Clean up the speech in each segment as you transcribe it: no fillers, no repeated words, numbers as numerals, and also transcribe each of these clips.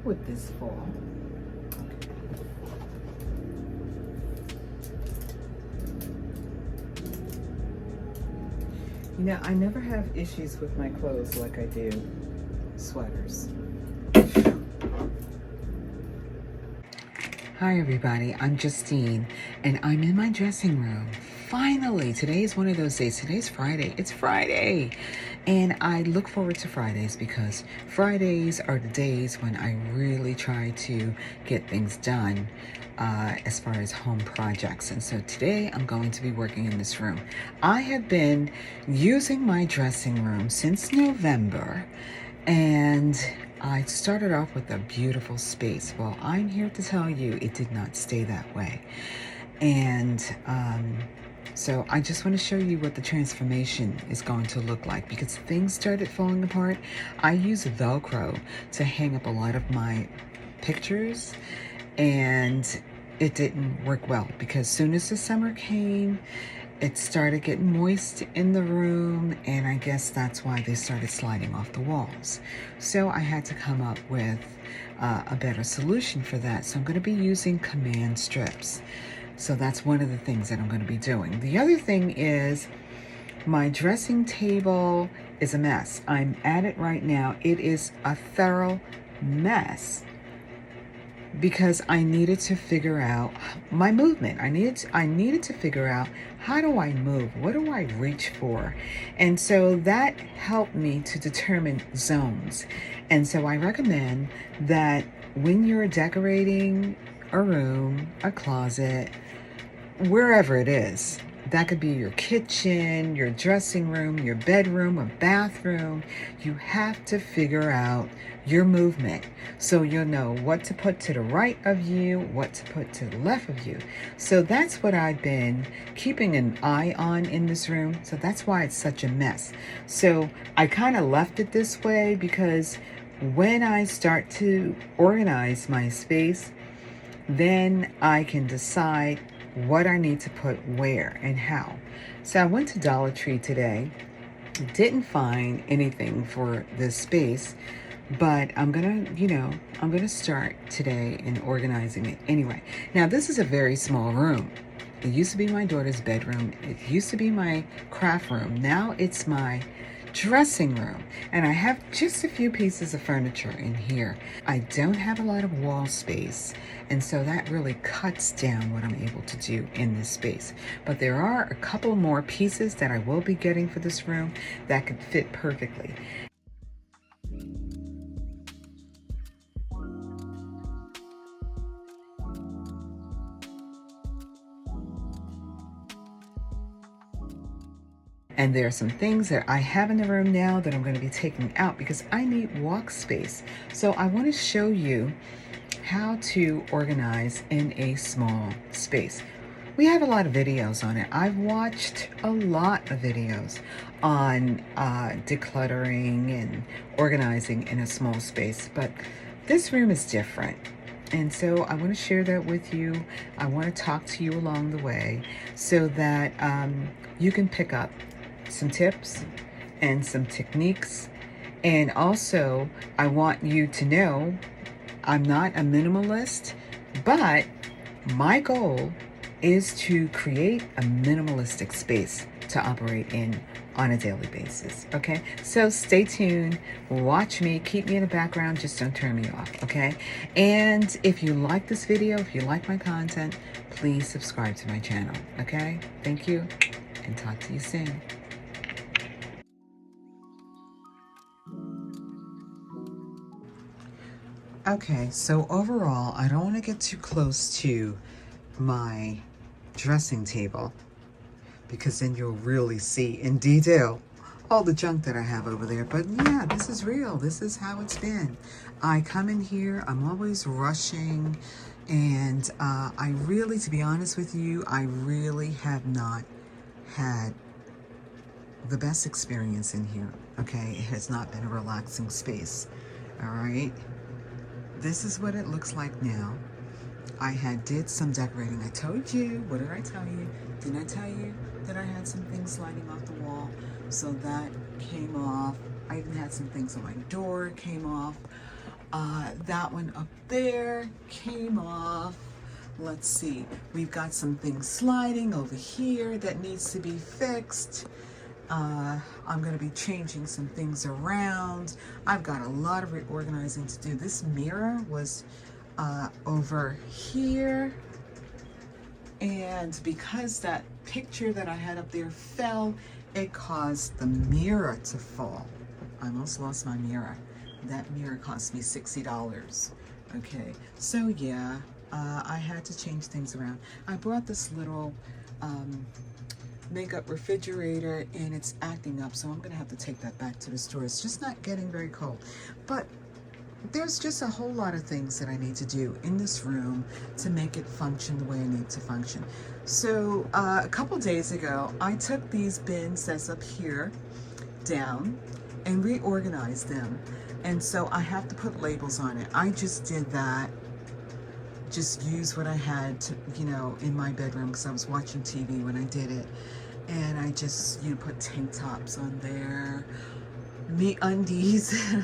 with this fall. You know, I never have issues with my clothes like I do sweaters. Hi everybody, I'm Justine and I'm in my dressing room. Finally, today is one of those days. Today's Friday. It's Friday. And I look forward to Fridays because Fridays are the days when I really try to get things done as far as home projects. And so today I'm going to be working in this room. I have been using my dressing room since November, and I started off with a beautiful space. Well, I'm here to tell you it did not stay that way. And so I just want to show you what the transformation is going to look like, because things started falling apart. I use Velcro to hang up a lot of my pictures, and it didn't work well because as soon as the summer came, it started getting moist in the room, and I guess that's why they started sliding off the walls. So I had to come up with a better solution for that. So I'm going to be using command strips. So that's one of the things that I'm going to be doing. The other thing is my dressing table is a mess. I'm at it right now. It is a thorough mess because I needed to figure out my movement. I needed to figure out, how do I move? What do I reach for? And so that helped me to determine zones. And so I recommend that when you're decorating a room, a closet, wherever it is, that could be your kitchen, your dressing room, your bedroom, or bathroom, you have to figure out your movement so you'll know what to put to the right of you, what to put to the left of you. So that's what I've been keeping an eye on in this room. So that's why it's such a mess. So I kind of left it this way because when I start to organize my space, then I can decide what I need to put where and how. So I went to Dollar Tree today, didn't find anything for this space, but I'm gonna start today in organizing it anyway. Now this is a very small room. It used to be my daughter's bedroom. It used to be my craft room. Now it's my dressing room, and I have just a few pieces of furniture in here. I don't have a lot of wall space, and so that really cuts down what I'm able to do in this space. But there are a couple more pieces that I will be getting for this room that could fit perfectly. And there are some things that I have in the room now that I'm going to be taking out because I need walk space. So I want to show you how to organize in a small space. We have a lot of videos on it. I've watched a lot of videos on decluttering and organizing in a small space, but this room is different. And so I want to share that with you. I want to talk to you along the way so that you can pick up some tips and some techniques. And also, I want you to know I'm not a minimalist, but my goal is to create a minimalistic space to operate in on a daily basis. Okay, so stay tuned, watch me, keep me in the background, just don't turn me off. Okay, and if you like this video, if you like my content, please subscribe to my channel. Okay, thank you, and talk to you soon. Okay, so overall, I don't want to get too close to my dressing table because then you'll really see in detail all the junk that I have over there. But yeah, this is real. This is how it's been. I come in here, I'm always rushing, and I really, to be honest with you, I really have not had the best experience in here. Okay, it has not been a relaxing space. All right. This is what it looks like now. I did some decorating. I told you. What did I tell you? Didn't I tell you that I had some things sliding off the wall? So that came off. I even had some things on my door came off. That one up there came off. Let's see, we've got some things sliding over here that needs to be fixed. I'm going to be changing some things around. I've got a lot of reorganizing to do. This mirror was over here, and because that picture that I had up there fell, it caused the mirror to fall. I almost lost my mirror. That mirror cost me $60. Okay, so yeah, I had to change things around. I brought this little makeup refrigerator and it's acting up, so I'm gonna have to take that back to the store. It's just not getting very cold. But there's just a whole lot of things that I need to do in this room to make it function the way I need to function. So a couple days ago, I took these bins that's up here down and reorganized them. And so I have to put labels on it. I just did that. Just use what I had to, you know, in my bedroom because I was watching TV when I did it. And I just, you know, put tank tops on there, me undies,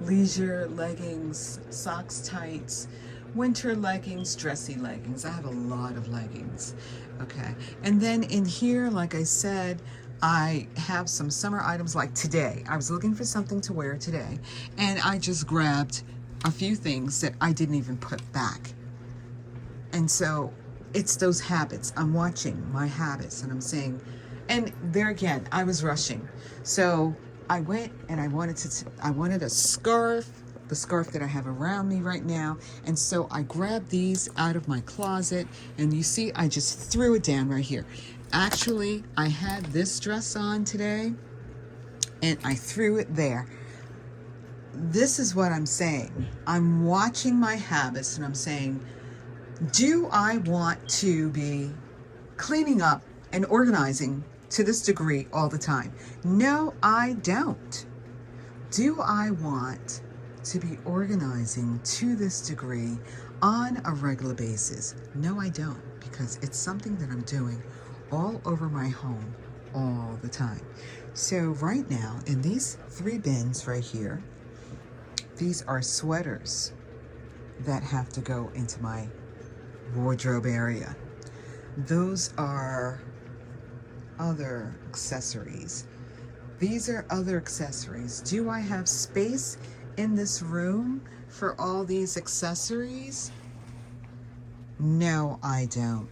leisure leggings, socks, tights, winter leggings, dressy leggings. I have a lot of leggings. Okay. And then in here, like I said, I have some summer items. Like today, I was looking for something to wear today, and I just grabbed a few things that I didn't even put back. And so it's those habits. I'm watching my habits and I'm saying, and there again, I was rushing. So I went and I wanted a scarf, the scarf that I have around me right now. And so I grabbed these out of my closet, and you see, I just threw it down right here. Actually, I had this dress on today and I threw it there. This is what I'm saying. I'm watching my habits and I'm saying, do I want to be cleaning up and organizing to this degree all the time? No, I don't. Do I want to be organizing to this degree on a regular basis? No, I don't, because it's something that I'm doing all over my home all the time. So right now, in these 3 bins right here, these are sweaters that have to go into my wardrobe area. Those are other accessories. These are other accessories. Do I have space in this room for all these accessories? No, I don't.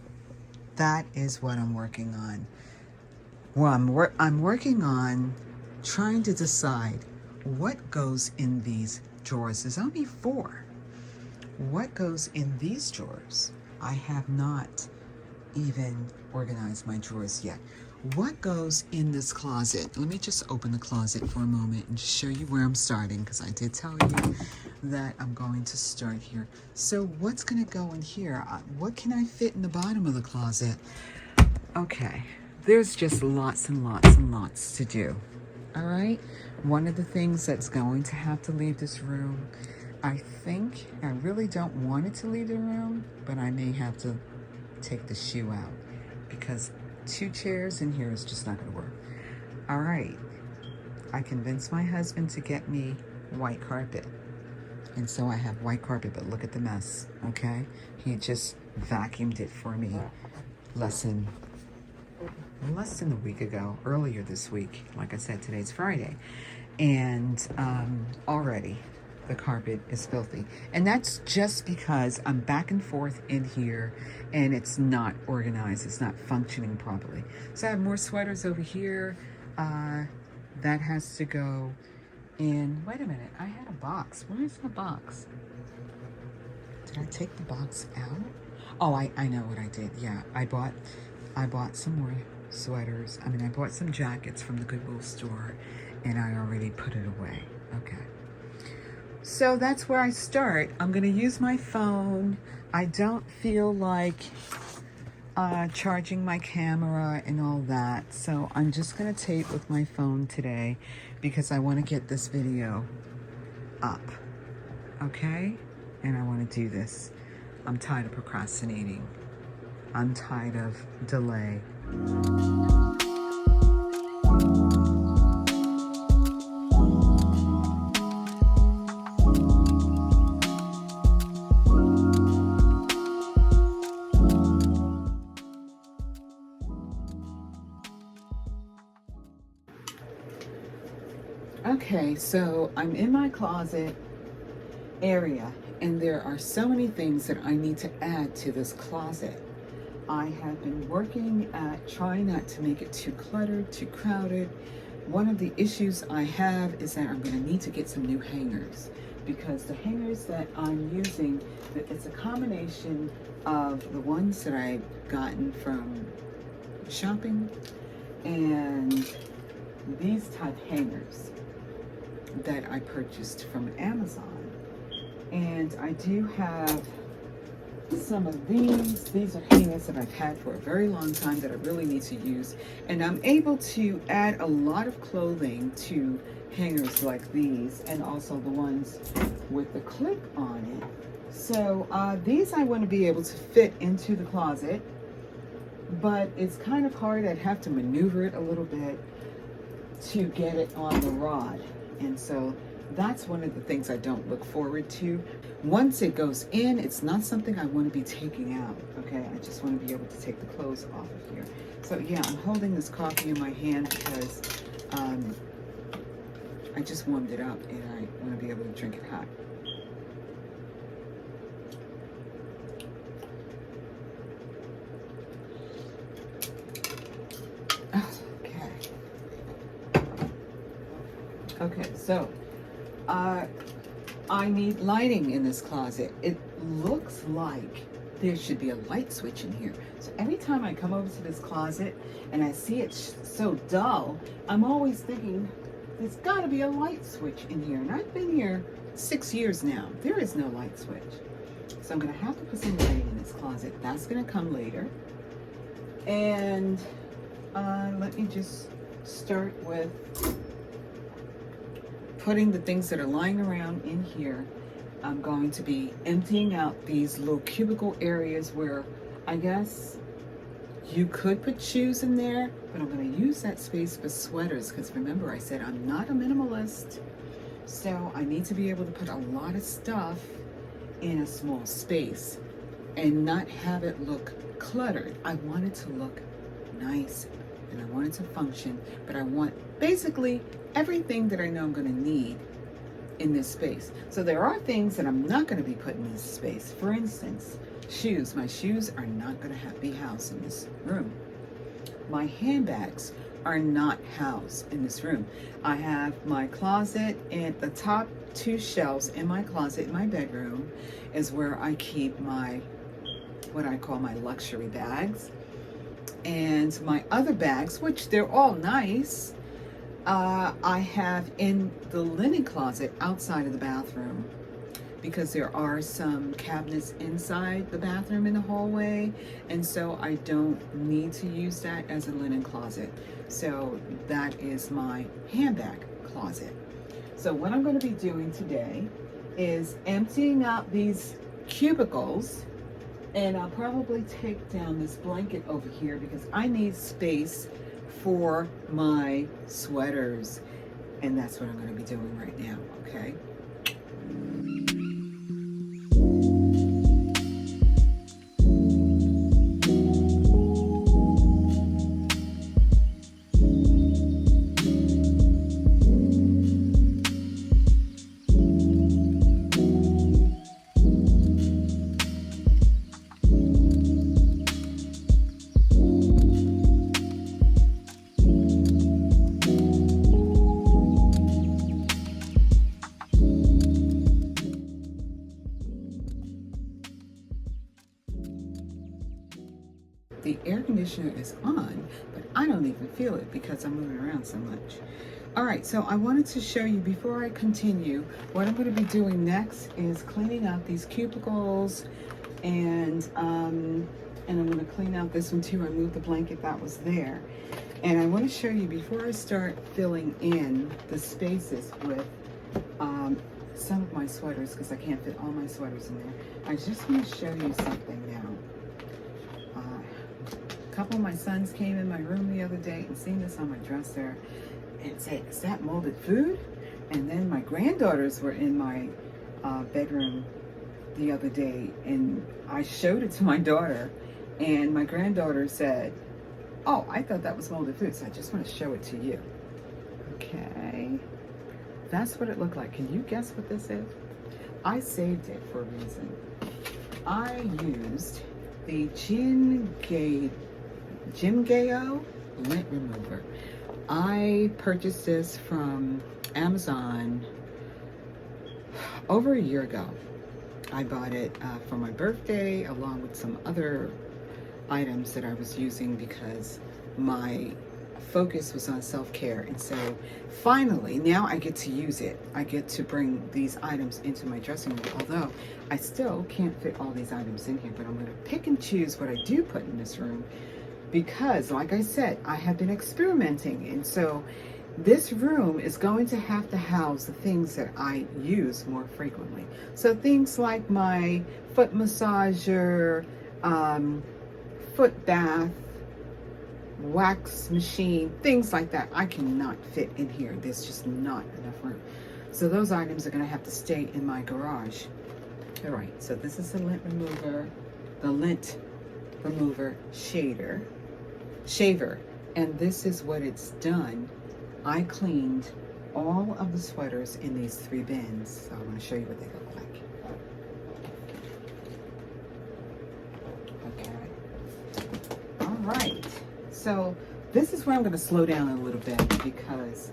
That is what I'm working on. Well, I'm working on trying to decide what goes in these drawers. There's only 4. What goes in these drawers? I have not even organized my drawers yet. What goes in this closet? Let me just open the closet for a moment and show you where I'm starting, because I did tell you that I'm going to start here. So what's going to go in here? What can I fit in the bottom of the closet? Okay, there's just lots and lots and lots to do. All right, one of the things that's going to have to leave this room, I think, I really don't want it to leave the room, but I may have to take the shoe out because 2 chairs in here is just not going to work. All right, I convinced my husband to get me white carpet. And so I have white carpet, but look at the mess, okay? He just vacuumed it for me less than a week ago, earlier this week. Like I said, today's Friday. And already the carpet is filthy. And that's just because I'm back and forth in here and it's not organized. It's not functioning properly. So I have more sweaters over here. That has to go in. Wait a minute. I had a box. Where is the box? Did I take the box out? Oh, I know what I did. Yeah, I bought some more sweaters. I mean, I bought some jackets from the Goodwill store and I already put it away. Okay. So that's where I start. I'm going to use my phone. I don't feel like charging my camera and all that. So I'm just going to tape with my phone today because I want to get this video up. Okay? And I want to do this. I'm tired of procrastinating. I'm tired of delay. Okay, so I'm in my closet area, and there are so many things that I need to add to this closet. I have been working at trying not to make it too cluttered, too crowded. One of the issues I have is that I'm going to need to get some new hangers, because the hangers that I'm using, it's a combination of the ones that I've gotten from shopping and these type hangers that I purchased from Amazon. And I do have some of these. These are hangers that I've had for a very long time that I really need to use. And I'm able to add a lot of clothing to hangers like these, and also the ones with the clip on it. So these I want to be able to fit into the closet, but it's kind of hard. I'd have to maneuver it a little bit to get it on the rod. And so that's one of the things I don't look forward to. Once it goes in, it's not something I want to be taking out, okay? I just want to be able to take the clothes off of here. So yeah, I'm holding this coffee in my hand because I just warmed it up and I want to be able to drink it hot. Okay, so I need lighting in this closet. It looks like there should be a light switch in here. So every time I come over to this closet and I see it so dull, I'm always thinking, there's got to be a light switch in here. And I've been here 6 years now. There is no light switch. So I'm going to have to put some lighting in this closet. That's going to come later. And let me just start with putting the things that are lying around in here. I'm going to be emptying out these little cubicle areas where I guess you could put shoes in there, but I'm going to use that space for sweaters, because remember I said I'm not a minimalist, so I need to be able to put a lot of stuff in a small space and not have it look cluttered. I want it to look nice and I want it to function, but I want basically everything that I know I'm going to need in this space. So there are things that I'm not going to be putting in this space. For instance, shoes. My shoes are not going to be housed in this room. My handbags are not housed in this room. I have my closet, and the top 2 shelves in my closet in my bedroom is where I keep my, what I call my luxury bags. And my other bags, which they're all nice, I have in the linen closet outside of the bathroom, because there are some cabinets inside the bathroom in the hallway, and so I don't need to use that as a linen closet. So that is my handbag closet. So what I'm going to be doing today is emptying out these cubicles, and I'll probably take down this blanket over here because I need space for my sweaters, and that's what I'm going to be doing right now, okay? The air conditioner is on, but I don't even feel it because I'm moving around so much. All right, so I wanted to show you before I continue, what I'm going to be doing next is cleaning out these cubicles, and I'm going to clean out this one too. I moved the blanket that was there. And I want to show you before I start filling in the spaces with some of my sweaters, because I can't fit all my sweaters in there. I just want to show you something now. A couple of my sons came in my room the other day and seen this on my dresser and said, "Is that molded food?" And then my granddaughters were in my bedroom the other day, and I showed it to my daughter, and my granddaughter said, "Oh, I thought that was molded food." So I just want to show it to you. Okay. That's what it looked like. Can you guess what this is? I saved it for a reason. I used the Jim-Gao lint remover. I purchased this from Amazon over a year ago. I bought it for my birthday along with some other items that I was using because my focus was on self-care. And so finally, now I get to use it. I get to bring these items into my dressing room, although I still can't fit all these items in here, but I'm going to pick and choose what I do put in this room because, like I said, I have been experimenting. And so this room is going to have to house the things that I use more frequently. So things like my foot massager, foot bath, wax machine, things like that. I cannot fit in here. There's just not enough room. So those items are going to have to stay in my garage. All right, so this is the lint remover, shaver, and this is what it's done. I cleaned all of the sweaters in these 3 bins. So I'm going to show you what they look like. Okay. All right. So this is where I'm going to slow down a little bit because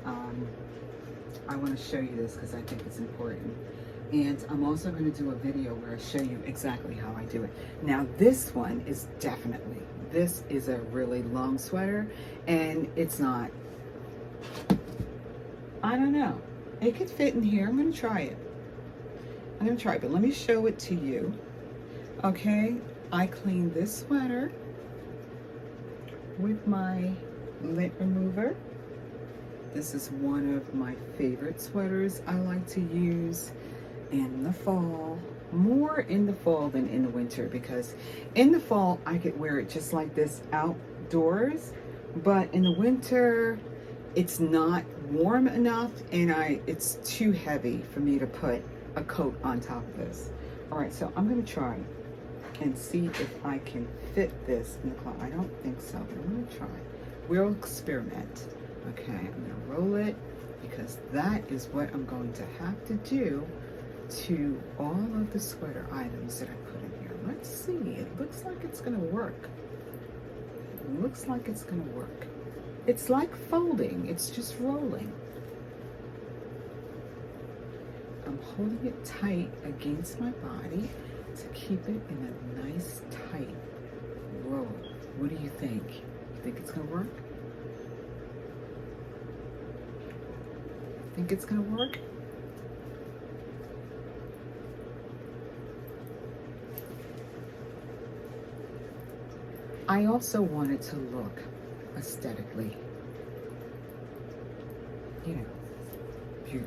I want to show you this because I think it's important. And I'm also going to do a video where I show you exactly how I do it. Now this one is this is a really long sweater, and it's not, I don't know. It could fit in here. I'm going to try it. But let me show it to you. Okay, I cleaned this sweater with my lint remover. This is one of my favorite sweaters I like to use in the fall. More in the fall than in the winter, because in the fall I could wear it just like this outdoors, but in the winter it's not warm enough and it's too heavy for me to put a coat on top of this. All right, so I'm going to try and see if I can fit this in the closet. I don't think so, but I'm going to try. We'll experiment. Okay, I'm going to roll it because that is what I'm going to have to do to all of the sweater items that I put in here. Let's see. It looks like it's going to work. It looks like it's going to work. It's like folding. It's just rolling. I'm holding it tight against my body to keep it in a nice tight roll. What do you think? You think it's going to work? Think it's going to work? I also want it to look aesthetically,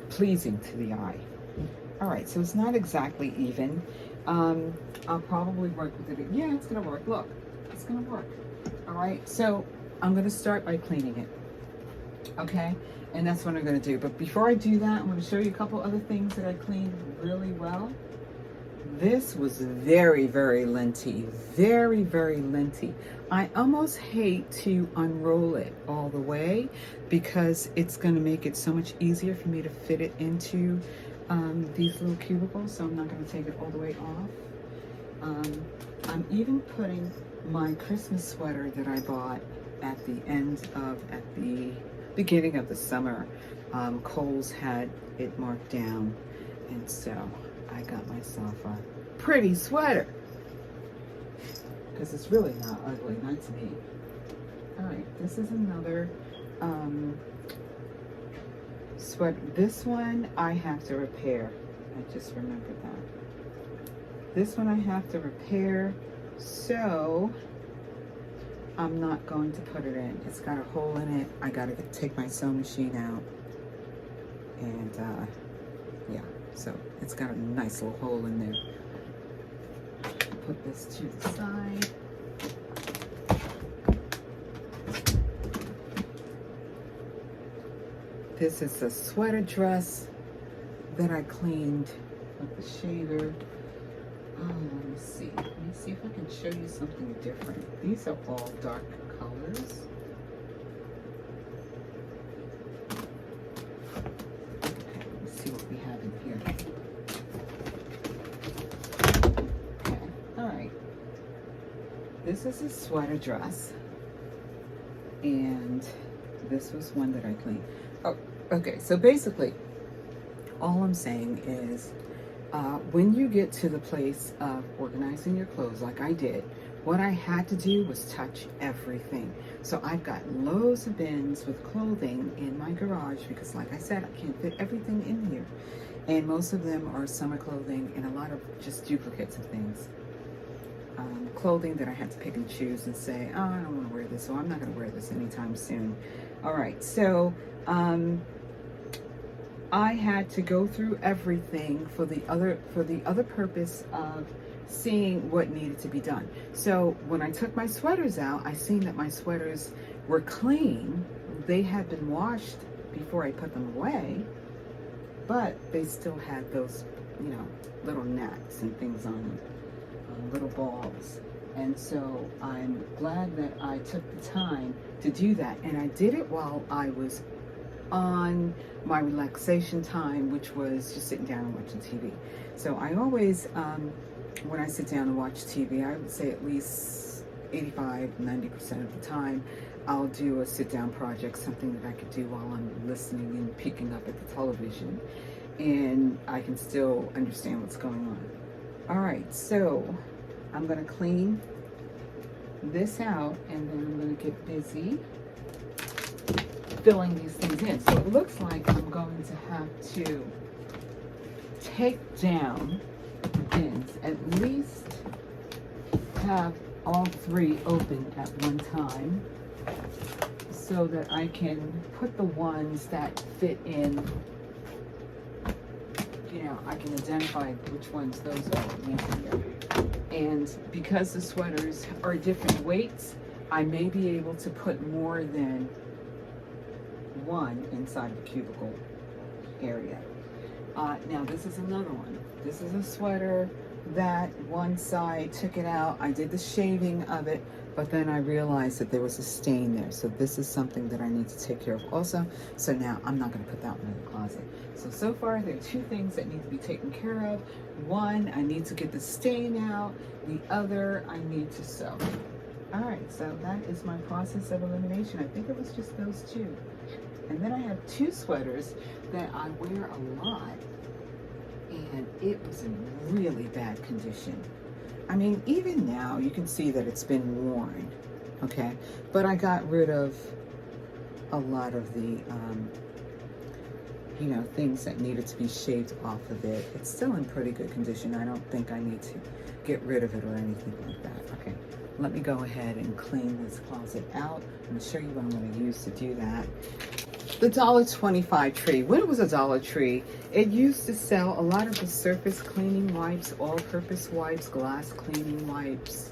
pleasing to the eye. All right, so it's not exactly even. I'll probably work with it. Yeah, it's gonna work. Look, it's gonna work. All right, so I'm gonna start by cleaning it. Okay, and that's what I'm gonna do. But before I do that, I'm gonna show you a couple other things that I cleaned really well. This was very, very linty. Very, very linty. I almost hate to unroll it all the way because it's going to make it so much easier for me to fit it into these little cubicles. So I'm not going to take it all the way off. I'm even putting my Christmas sweater that I bought at the beginning of the summer. Kohl's had it marked down, and so I got myself a pretty sweater because it's really not ugly, not to me. All right, this is another sweater. This one I have to repair. I just remembered that. This one I have to repair, so I'm not going to put it in. It's got a hole in it. I gotta take my sewing machine out, and yeah. So it's got a nice little hole in there. Put this to the side. This is a sweater dress that I cleaned with the shaver. Let me see. Let me see if I can show you something different. These are all dark colors. this is a sweater dress, and this was one that I cleaned. Oh, okay, so basically, all I'm saying is, when you get to the place of organizing your clothes like I did, what I had to do was touch everything. So I've got loads of bins with clothing in my garage because, like I said, I can't fit everything in here. And most of them are summer clothing and a lot of just duplicates of things. Clothing that I had to pick and choose and say, oh, I don't want to wear this, so I'm not going to wear this anytime soon. All right, so I had to go through everything for the other purpose of seeing what needed to be done. So when I took my sweaters out, I seen that my sweaters were clean. They had been washed before I put them away, but they still had those, little gnats and things on them, little balls. And so I'm glad that I took the time to do that. And I did it while I was on my relaxation time, which was just sitting down and watching TV. So I always, when I sit down and watch TV, I would say at least 85-90% of the time, I'll do a sit-down project, something that I could do while I'm listening and peeking up at the television, and I can still understand what's going on. All right, so I'm going to clean this out, and then I'm going to get busy filling these things in. So it looks like I'm going to have to take down the bins, at least have all three open at one time so that I can put the ones that fit in, I can identify which ones those are. And because the sweaters are different weights, I may be able to put more than one inside the cubicle area. Now this is another one. This is a sweater that one side took it out. I did the shaving of it, but then I realized that there was a stain there. So this is something that I need to take care of also. So now I'm not going to put that one in the closet. So far there are two things that need to be taken care of. One, I need to get the stain out. The other, I need to sew. All right, so that is my process of elimination. I think it was just those two. And then I have two sweaters that I wear a lot, and it was in really bad condition. I mean, even now you can see that it's been worn, okay? But I got rid of a lot of the, things that needed to be shaved off of it. It's still in pretty good condition. I don't think I need to get rid of it or anything like that. Okay, let me go ahead and clean this closet out. I'm gonna show you what I'm gonna use to do that. The $1.25 tree. When it was a Dollar Tree, it used to sell a lot of the surface cleaning wipes, all-purpose wipes, glass cleaning wipes,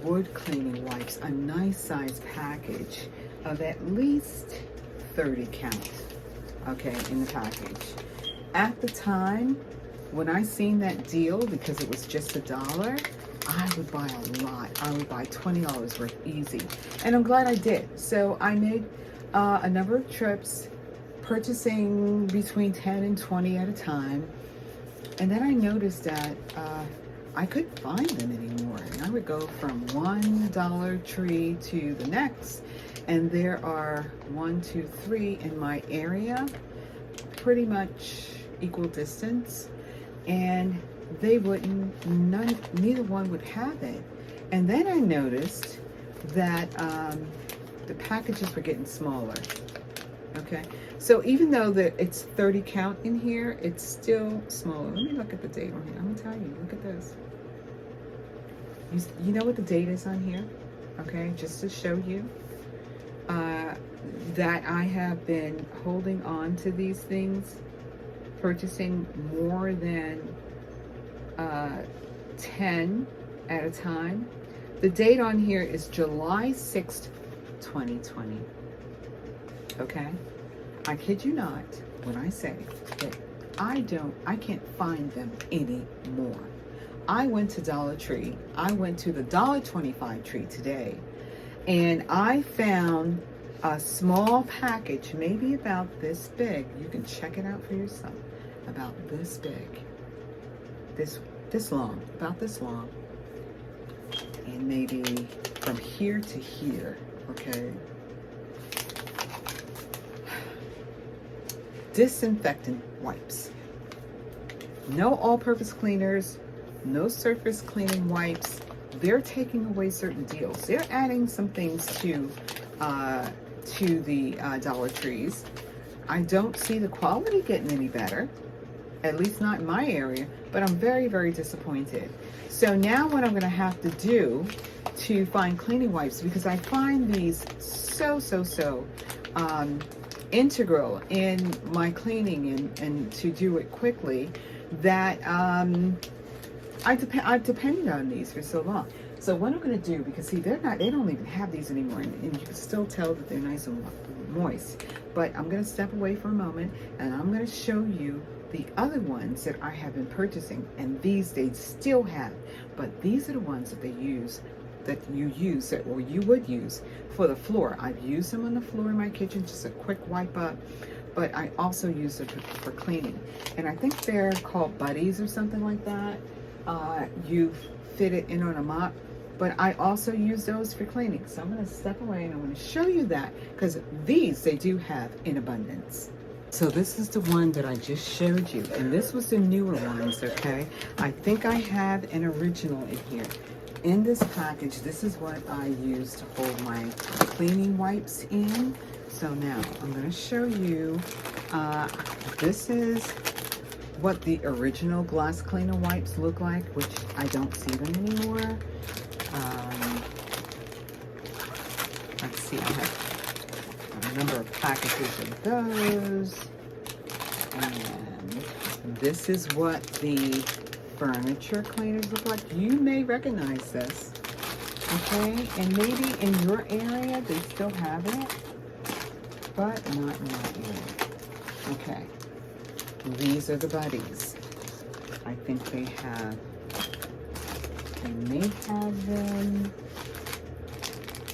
wood cleaning wipes, a nice size package of at least 30 count, okay, in the package. At the time, when I seen that deal, because it was just $1, I would buy a lot. I would buy $20 worth easy. And I'm glad I did. So I made a number of trips, purchasing between 10 and 20 at a time. And then I noticed that I couldn't find them anymore. And I would go from one Dollar Tree to the next. And there are 1, 2, 3 in my area, pretty much equal distance. And they wouldn't, neither one would have it. And then I noticed that the packages were getting smaller. Okay, so even though it's 30 count in here, it's still smaller. Let me look at the date on here. I'm gonna tell you, look at this. You know what the date is on here? Okay, just to show you that I have been holding on to these things, purchasing more than 10 at a time. The date on here is July 6th, 2020. Okay, I kid you not when I say that I can't find them anymore. I went to Dollar Tree. I went to the $1.25 tree today, and I found a small package, maybe about this big. You can check it out for yourself. About this big, this long, about this long. and maybe from here to here, okay? Disinfectant wipes. No all-purpose cleaners, no surface cleaning wipes. They're taking away certain deals. They're adding some things to the Dollar Trees. I don't see the quality getting any better, at least not in my area, but I'm very, very disappointed. So now what I'm gonna have to do to find cleaning wipes, because I find these so integral in my cleaning and to do it quickly, that I've depended on these for so long. So what I'm going to do, because see, they don't even have these anymore, and you can still tell that they're nice and moist. But I'm going to step away for a moment, and I'm going to show you the other ones that I have been purchasing, and these they still have. But these are the ones that you use, or you would use for the floor. I've used them on the floor in my kitchen, just a quick wipe up. But I also use it for cleaning. And I think they're called Buddies or something like that. You fit it in on a mop. But I also use those for cleaning. So I'm going to step away and I'm going to show you that, because these they do have in abundance. So this is the one that I just showed you. And this was the newer ones, okay? I think I have an original in here. In this package, this is what I use to hold my cleaning wipes in. So now I'm going to show you, this is what the original glass cleaner wipes look like, which I don't see them anymore. Let's see, I have a number of packages of those. And this is what the furniture cleaners look like. You may recognize this, okay? And maybe in your area they still have it, but not in my area. Okay, these are the Buddies. I think they may have them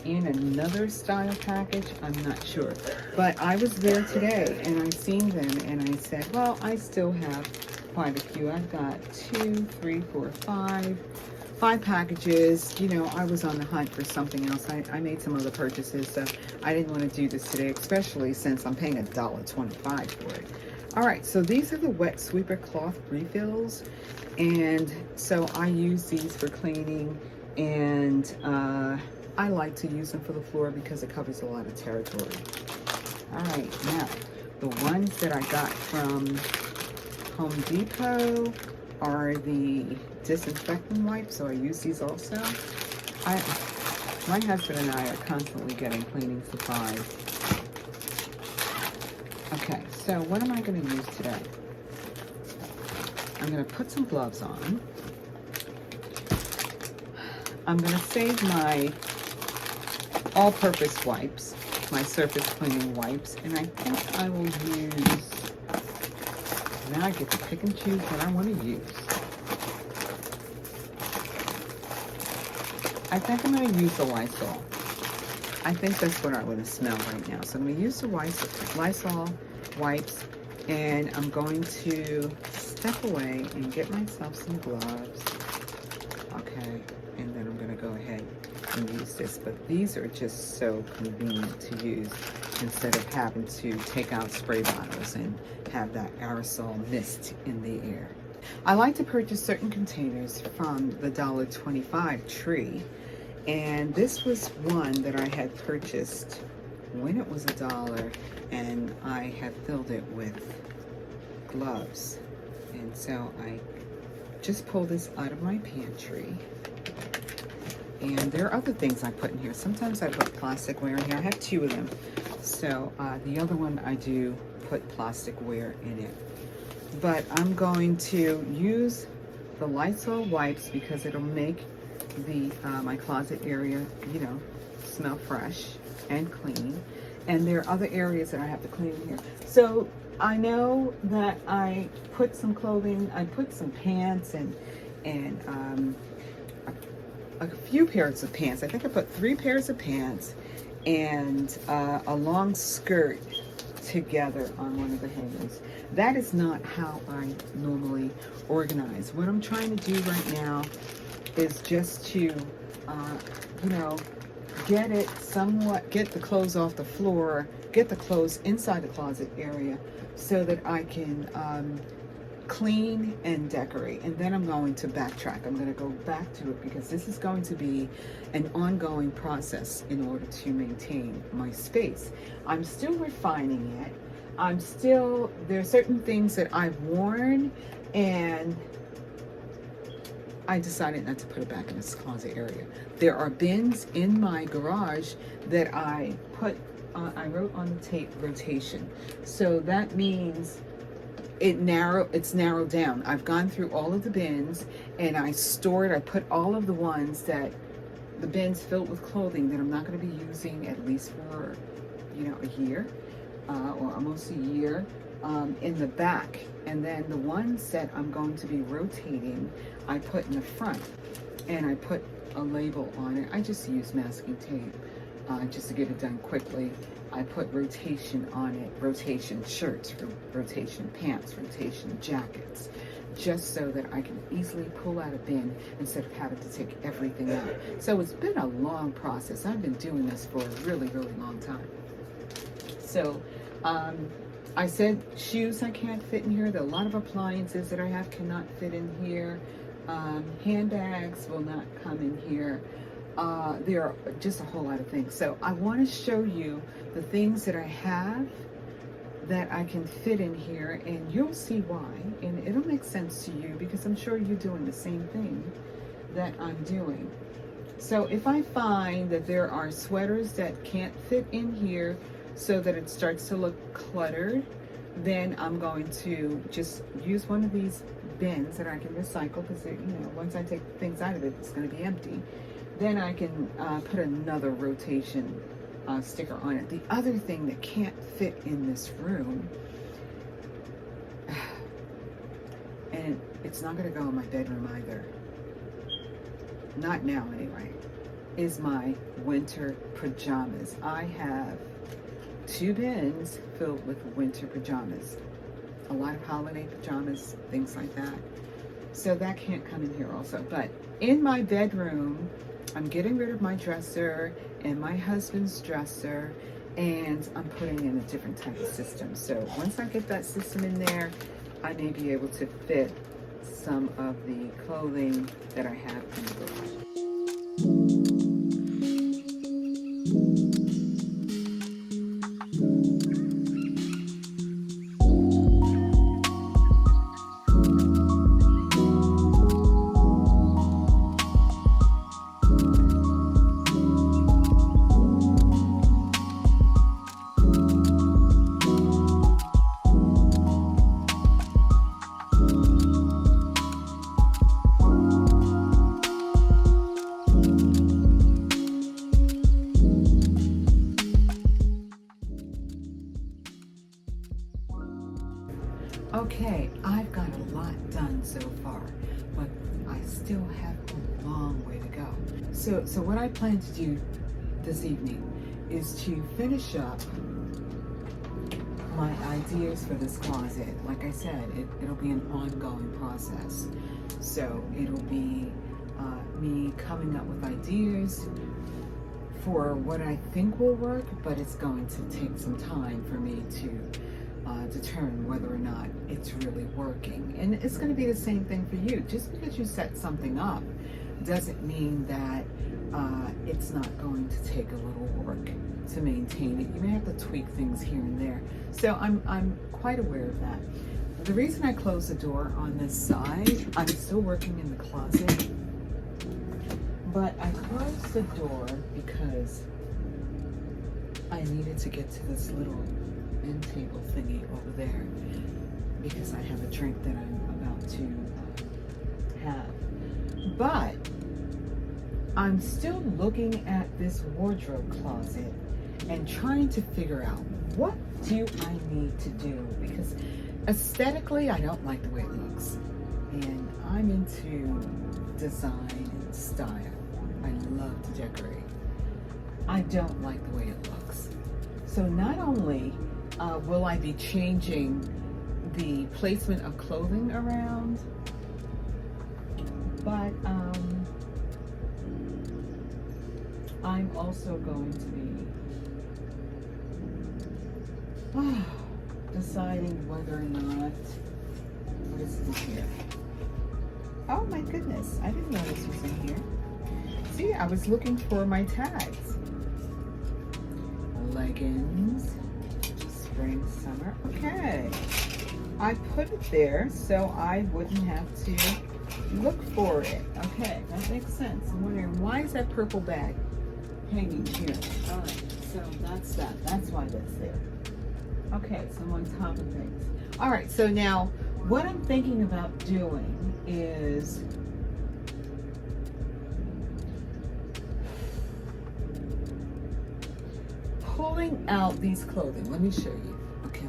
in another style package. I'm not sure, but I was there today and I seen them and I said, well, I still have quite a few. I've got 2, 3, 4, 5 packages. You know, I was on the hunt for something else. I made some other purchases, so I didn't want to do this today, especially since I'm paying $1.25 for it. All right, so these are the wet sweeper cloth refills, and so I use these for cleaning, and I like to use them for the floor because it covers a lot of territory. All right, now the ones that I got from Home Depot are the disinfectant wipes, so I use these also. My husband and I are constantly getting cleaning supplies. Okay, so what am I going to use today? I'm going to put some gloves on. I'm going to save my all-purpose wipes, my surface cleaning wipes, and I think I will use, now I get to pick and choose what I want to use. I think I'm going to use the Lysol. I think that's what I want to smell right now. So I'm going to use the Lysol wipes, and I'm going to step away and get myself some gloves. Okay, and then I'm going to go ahead and use this. But these are just so convenient to use instead of having to take out spray bottles and have that aerosol mist in the air. I like to purchase certain containers from the $1.25 tree. And this was one that I had purchased when it was $1, and I had filled it with gloves. And so I just pulled this out of my pantry. And there are other things I put in here. Sometimes I put plasticware in here. I have 2 of them. So the other one I do put plasticware in it. But I'm going to use the Lysol wipes because it'll make the my closet area, you know, smell fresh and clean. And there are other areas that I have to clean here. So I know that I put some clothing, I put some pants and a few pairs of pants. I think I put 3 pairs of pants and a long skirt together on one of the hangers. That is not how I normally organize. What I'm trying to do right now is just to you know, get it somewhat, get the clothes off the floor, get the clothes inside the closet area so that I can clean and decorate. And then I'm going to backtrack. I'm going to go back to it because this is going to be an ongoing process in order to maintain my space. I'm still refining it. There are certain things that I've worn and I decided not to put it back in this closet area. There are bins in my garage that I wrote on the tape rotation. So that means it's narrowed down. I've gone through all of the bins and I put all of the bins filled with clothing that I'm not going to be using at least for, a year or almost a year in the back. And then the ones that I'm going to be rotating, I put in the front and I put a label on it. I just use masking tape just to get it done quickly. I put rotation on it, rotation shirts, rotation pants, rotation jackets, just so that I can easily pull out a bin instead of having to take everything out. So it's been a long process. I've been doing this for a really, really long time. So I said shoes I can't fit in here. There are a lot of appliances that I have cannot fit in here. Handbags will not come in here. There are just a whole lot of things. So I want to show you the things that I have that I can fit in here, and you'll see why, and it'll make sense to you because I'm sure you're doing the same thing that I'm doing. So if I find that there are sweaters that can't fit in here so that it starts to look cluttered, then I'm going to just use one of these bins that I can recycle because, once I take things out of it, it's going to be empty. Then I can put another rotation sticker on it. The other thing that can't fit in this room, and it's not going to go in my bedroom either, not now anyway, is my winter pajamas. I have 2 bins filled with winter pajamas. A lot of holiday pajamas, things like that. So that can't come in here also. But in my bedroom, I'm getting rid of my dresser and my husband's dresser, and I'm putting in a different type of system. So once I get that system in there, I may be able to fit some of the clothing that I have in the garage. Okay, I've got a lot done so far, but I still have a long way to go. So what I plan to do this evening is to finish up my ideas for this closet. Like I said, it'll be an ongoing process. So it'll be me coming up with ideas for what I think will work, but it's going to take some time for me to determine whether or not it's really working. And it's going to be the same thing for you. Just because you set something up doesn't mean that it's not going to take a little work to maintain it. You may have to tweak things here and there. So I'm quite aware of that. The reason I closed the door on this side, I'm still working in the closet, but I closed the door because I needed to get to this little end table thingy over there because I have a drink that I'm about to have. But I'm still looking at this wardrobe closet and trying to figure out what do I need to do, because aesthetically I don't like the way it looks, and I'm into design and style. I love to decorate. I don't like the way it looks. So not only will I be changing the placement of clothing around, but I'm also going to be deciding whether or not, what is in here? Oh my goodness, I didn't know this was in here. See, I was looking for my tags. Leggings, spring, summer. Okay, I put it there so I wouldn't have to look for it. Okay, that makes sense. I'm wondering, why is that purple bag hanging here? All right, so that's that. That's why that's there. Okay, so I'm on top of things. All right, so now what I'm thinking about doing is pulling out these clothing. Let me show you. Okay,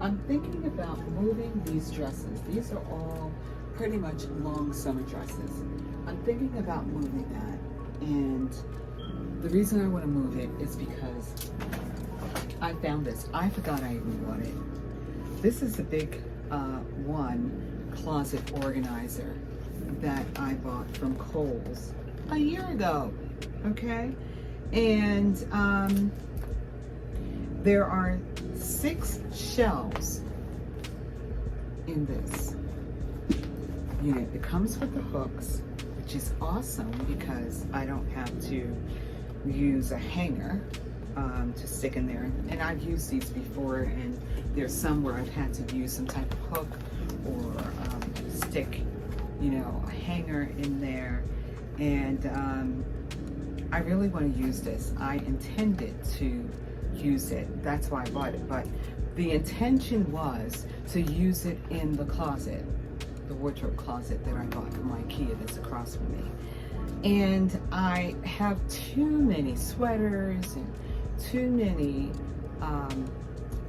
I'm thinking about moving these dresses. These are all pretty much long summer dresses. I'm thinking about moving that, and the reason I want to move it is because I found this. I forgot I even bought it. This is the big one closet organizer that I bought from Kohl's a year ago. Okay, and there are 6 shelves in this unit. It comes with the hooks, which is awesome because I don't have to use a hanger to stick in there. And I've used these before, and there's some where I've had to use some type of hook or stick, you know, a hanger in there. And I really want to use this. I intended to use it. That's why I bought it. But the intention was to use it in the closet, the wardrobe closet that I bought from IKEA that's across from me. And I have too many sweaters and too many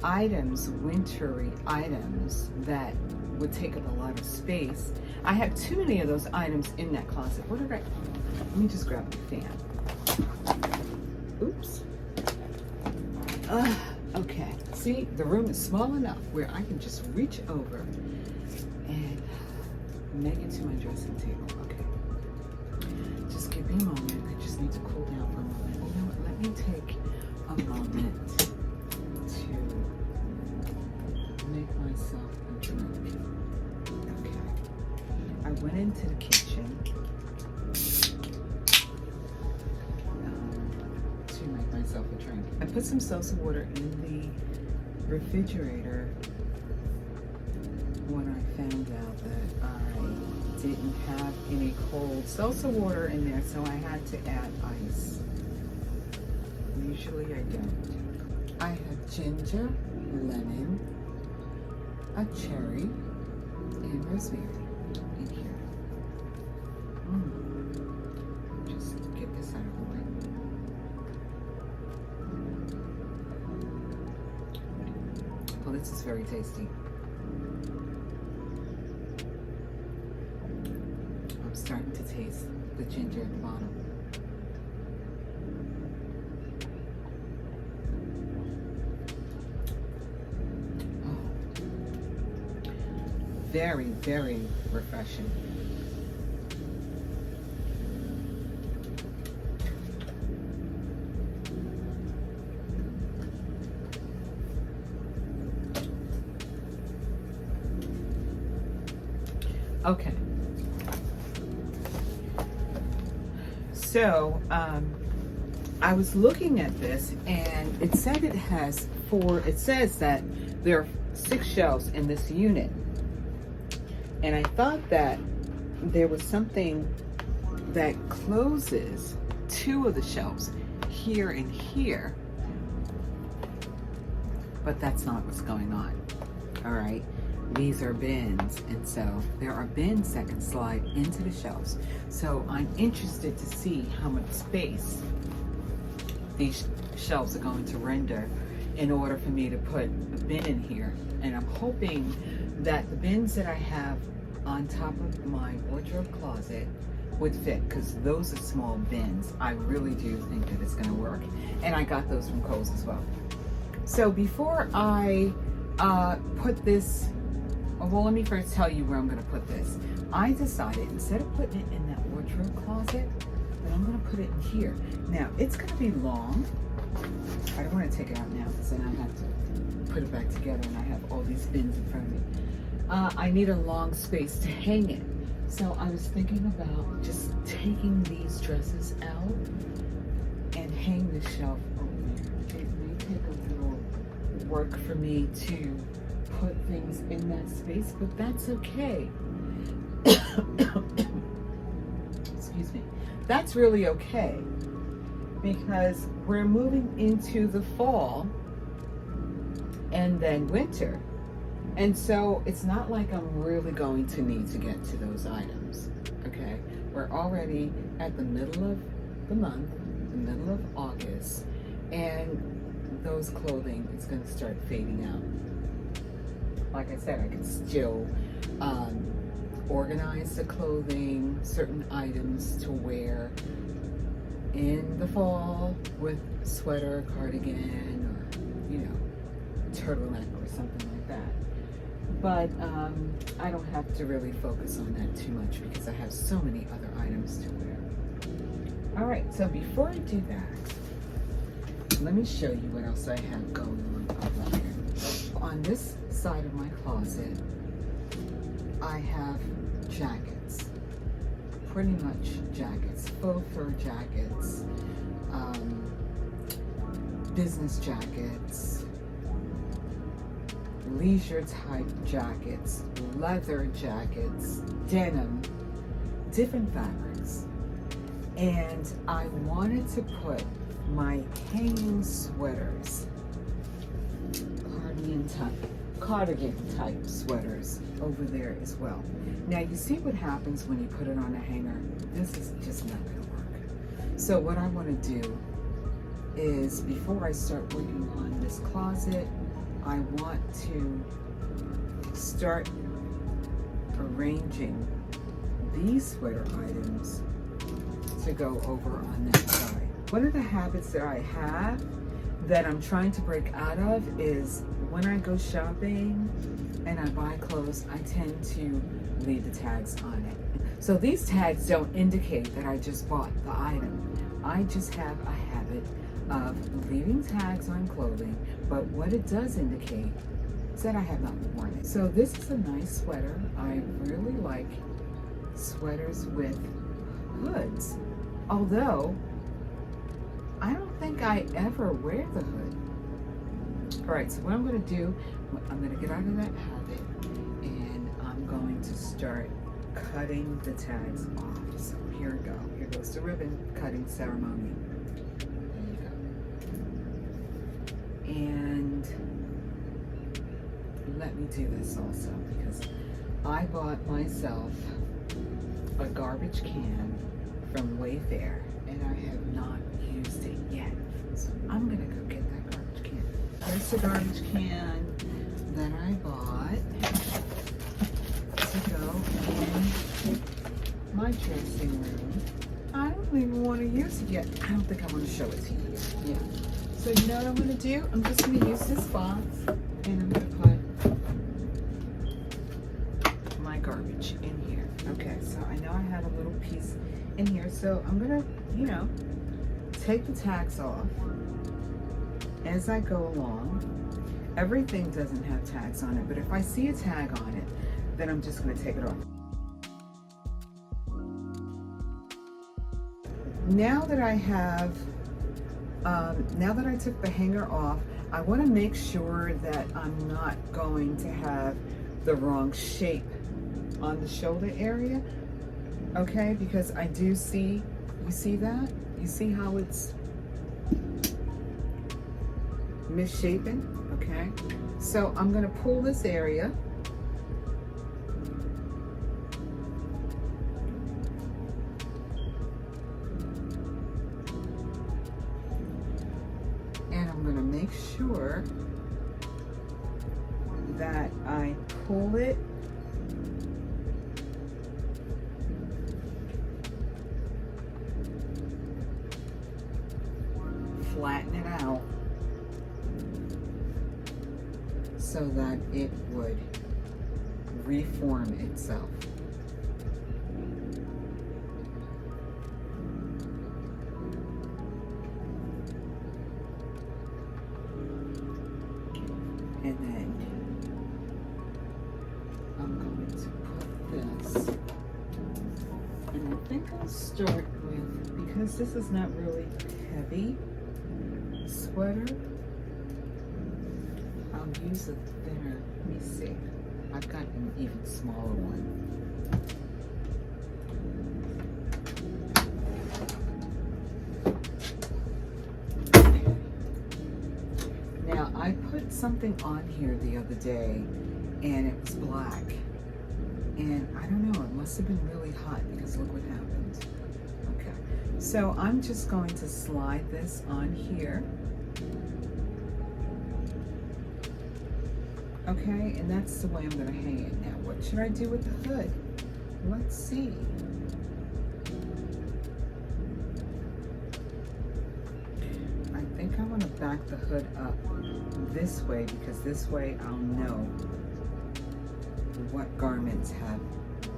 items, wintry items that would take up a lot of space. I have too many of those items in that closet. What did I, let me just grab the fan. Oops. Okay, see, the room is small enough where I can just reach over and make it to my dressing table. Okay, just give me a moment. I just need to cool down for a moment. You know what, let me take a moment to make myself a drink. Okay, I went into the kitchen to make myself a drink. I put some salsa water in the refrigerator when I found out that I didn't have any cold salsa water in there, so I had to add ice. Usually I don't. I have ginger, lemon, a cherry, and rosemary in here. Just get this out of the way. Well, this is very tasty. I'm starting to taste the ginger at the bottom. Very, very refreshing. Okay. So, I was looking at this, and it said it has it says that there are 6 shelves in this unit. And I thought that there was something that closes 2 of the shelves, here and here. But that's not what's going on. All right. These are bins, and so there are bins that can slide into the shelves. So I'm interested to see how much space these shelves are going to render in order for me to put a bin in here. And I'm hoping that the bins that I have on top of my wardrobe closet would fit, because those are small bins. I really do think that it's going to work. And I got those from Kohl's as well. So before I put this, well, let me first tell you where I'm going to put this. I decided, instead of putting it in that wardrobe closet, that I'm going to put it in here. Now, it's going to be long. I don't want to take it out now because then I have to put it back together and I have all these bins in front of me. I need a long space to hang it. So I was thinking about just taking these dresses out and hang the shelf over there. It may take a little work for me to put things in that space, but that's okay. Excuse me. That's really okay because we're moving into the fall and then winter. And so it's not like I'm really going to need to get to those items, okay? We're already at the middle of the month, the middle of August, and those clothing is gonna start fading out. Like I said, I can still organize the clothing, certain items to wear in the fall with sweater, cardigan, or, you know, turtleneck or something like that. But I don't have to really focus on that too much because I have so many other items to wear. All right, so before I do that, let me show you what else I have going on over here. On this side of my closet, I have jackets, pretty much jackets, faux fur jackets, business jackets, leisure type jackets, leather jackets, denim, different fabrics. And I wanted to put my hanging sweaters, cardigan type sweaters over there as well. Now you see what happens when you put it on a hanger. This is just not gonna work. So what I wanna do is, before I start working on this closet, I want to start arranging these sweater items to go over on that side. One of the habits that I have that I'm trying to break out of is when I go shopping and I buy clothes, I tend to leave the tags on it. So these tags don't indicate that I just bought the item. I just have a habit of leaving tags on clothing, but what it does indicate is that I have not worn it. So this is a nice sweater. I really like sweaters with hoods, although I don't think I ever wear the hood. All right, so what I'm gonna do, I'm gonna get out of that habit and I'm going to start cutting the tags off. So here we go. Here goes the ribbon cutting ceremony. And let me do this also because I bought myself a garbage can from Wayfair and I have not used it yet. So I'm gonna go get that garbage can. Here's the garbage can that I bought to go in my dressing room. I don't even want to use it yet. I don't think I want to show it to you yet. Yeah. So you know what I'm going to do? I'm just going to use this box and I'm going to put my garbage in here. Okay, so I know I have a little piece in here. So I'm going to, you know, take the tags off as I go along. Everything doesn't have tags on it, but if I see a tag on it, then I'm just going to take it off. Now that I have now that I took the hanger off, I want to make sure that I'm not going to have the wrong shape on the shoulder area, okay? Because I do see, you see that? You see how it's misshapen, okay? So I'm going to pull this area. Make sure that I pull it flatten it out so that it would reform itself. And then I'm going to put this, and I think I'll start with, because this is not really heavy sweater, I'll use a thinner, let me see, I've got an even smaller one. Now, I put something on here the other day, and it was black. And I don't know, it must have been really hot, because look what happened. Okay, so I'm just going to slide this on here. Okay, and that's the way I'm going to hang it. Now, what should I do with the hood? Let's see. I think I want to back the hood up this way, because this way I'll know what garments have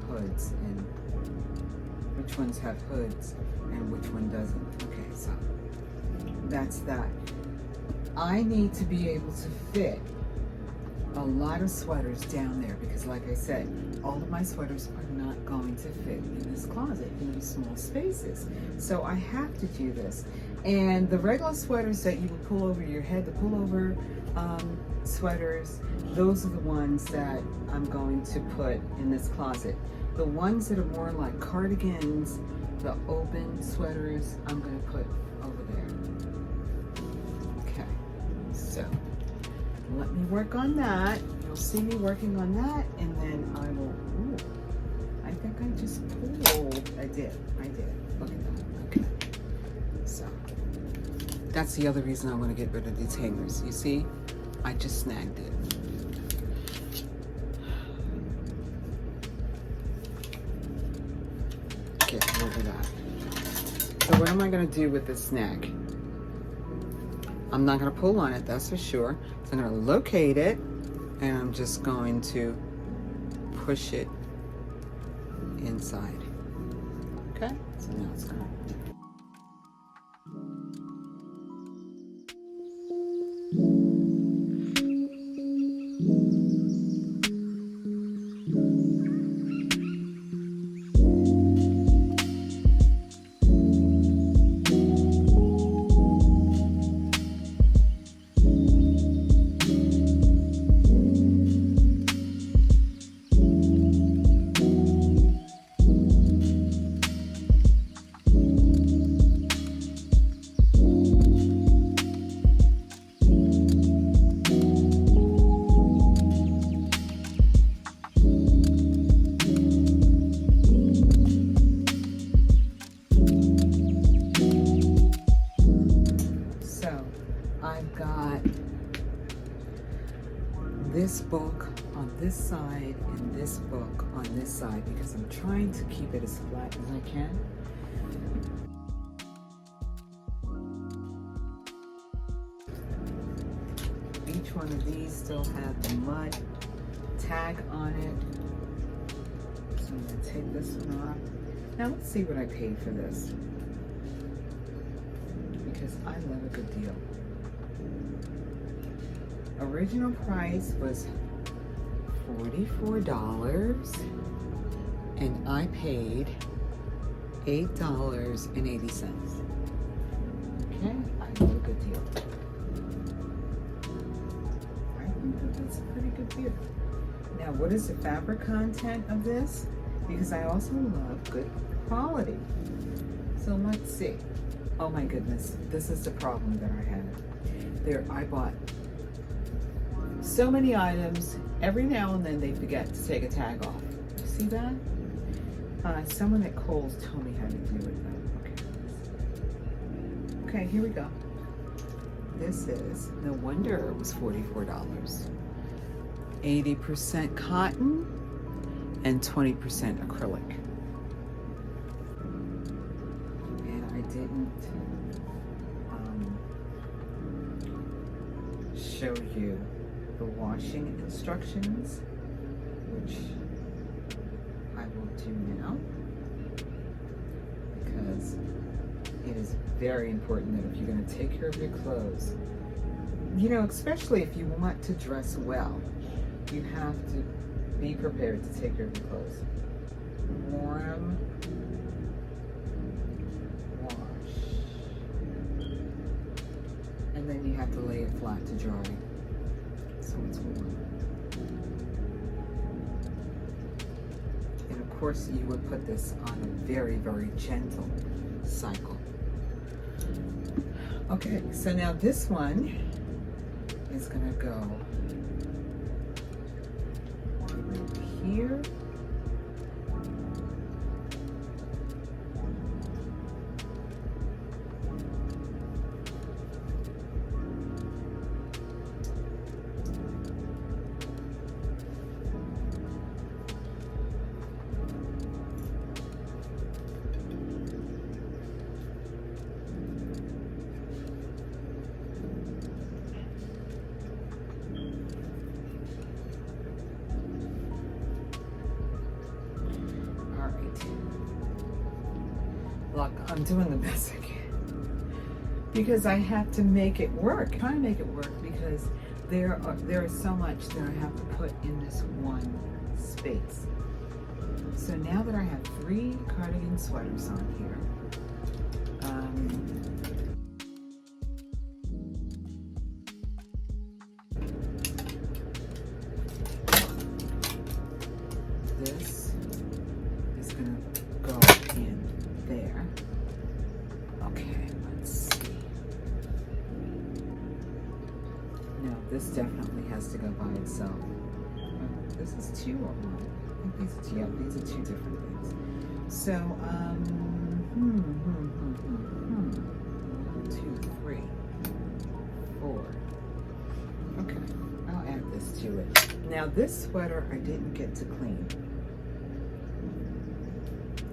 hoods and which ones have hoods and which one doesn't. Okay, so that's that. I need to be able to fit a lot of sweaters down there, because like I said, all of my sweaters are not going to fit in this closet in these small spaces. So I have to do this. And the regular sweaters that you would pull over your head, the pullover sweaters, those are the ones that I'm going to put in this closet. The ones that are more like cardigans, the open sweaters, I'm going to put over there. Okay, so let me work on that. You'll see me working on that, and then I will, ooh, I think I just pulled, I did, look at that, okay. So, that's the other reason I want to get rid of these hangers. You see, I just snagged it. Get rid of that. So what am I going to do with this snag? I'm not going to pull on it, that's for sure. So I'm going to locate it, and I'm just going to push it inside. Okay, so now it's gone. This book on this side and this book on this side, because I'm trying to keep it as flat as I can. Each one of these still have the mud tag on it. So I'm going to take this one off. Now let's see what I paid for this, because I love a good deal. Original price was $44, and I paid $8.80. Okay, I love a good deal. I think that that's a pretty good deal. Now, what is the fabric content of this? Because I also love good quality. So let's see. Oh my goodness, this is the problem that I had. I bought so many items. Every now and then they forget to take a tag off. You see that? Someone at Kohl's told me how to do it though. Okay, here we go. This is, no wonder it was $44. 80% cotton and 20% acrylic. And I didn't show you the washing instructions, which I will do now, because it is very important that if you're going to take care of your clothes, you know, especially if you want to dress well, you have to be prepared to take care of your clothes. Warm, wash, and then you have to lay it flat to dry, so it's warm. And of course, you would put this on a very, very gentle cycle. Okay, so now this one is gonna go here. Look, I'm doing the best I can because I have to make it work. I'm trying to make it work because there is so much that I have to put in this one space. So now that I have 3 cardigan sweaters on here, this is gonna go in there. Okay, let's see. No, this definitely has to go by itself. This is 2 or 1. I think these are 2 different things. So, 1, 2, 3, 4. Okay, I'll add this to it. Now this sweater I didn't get to clean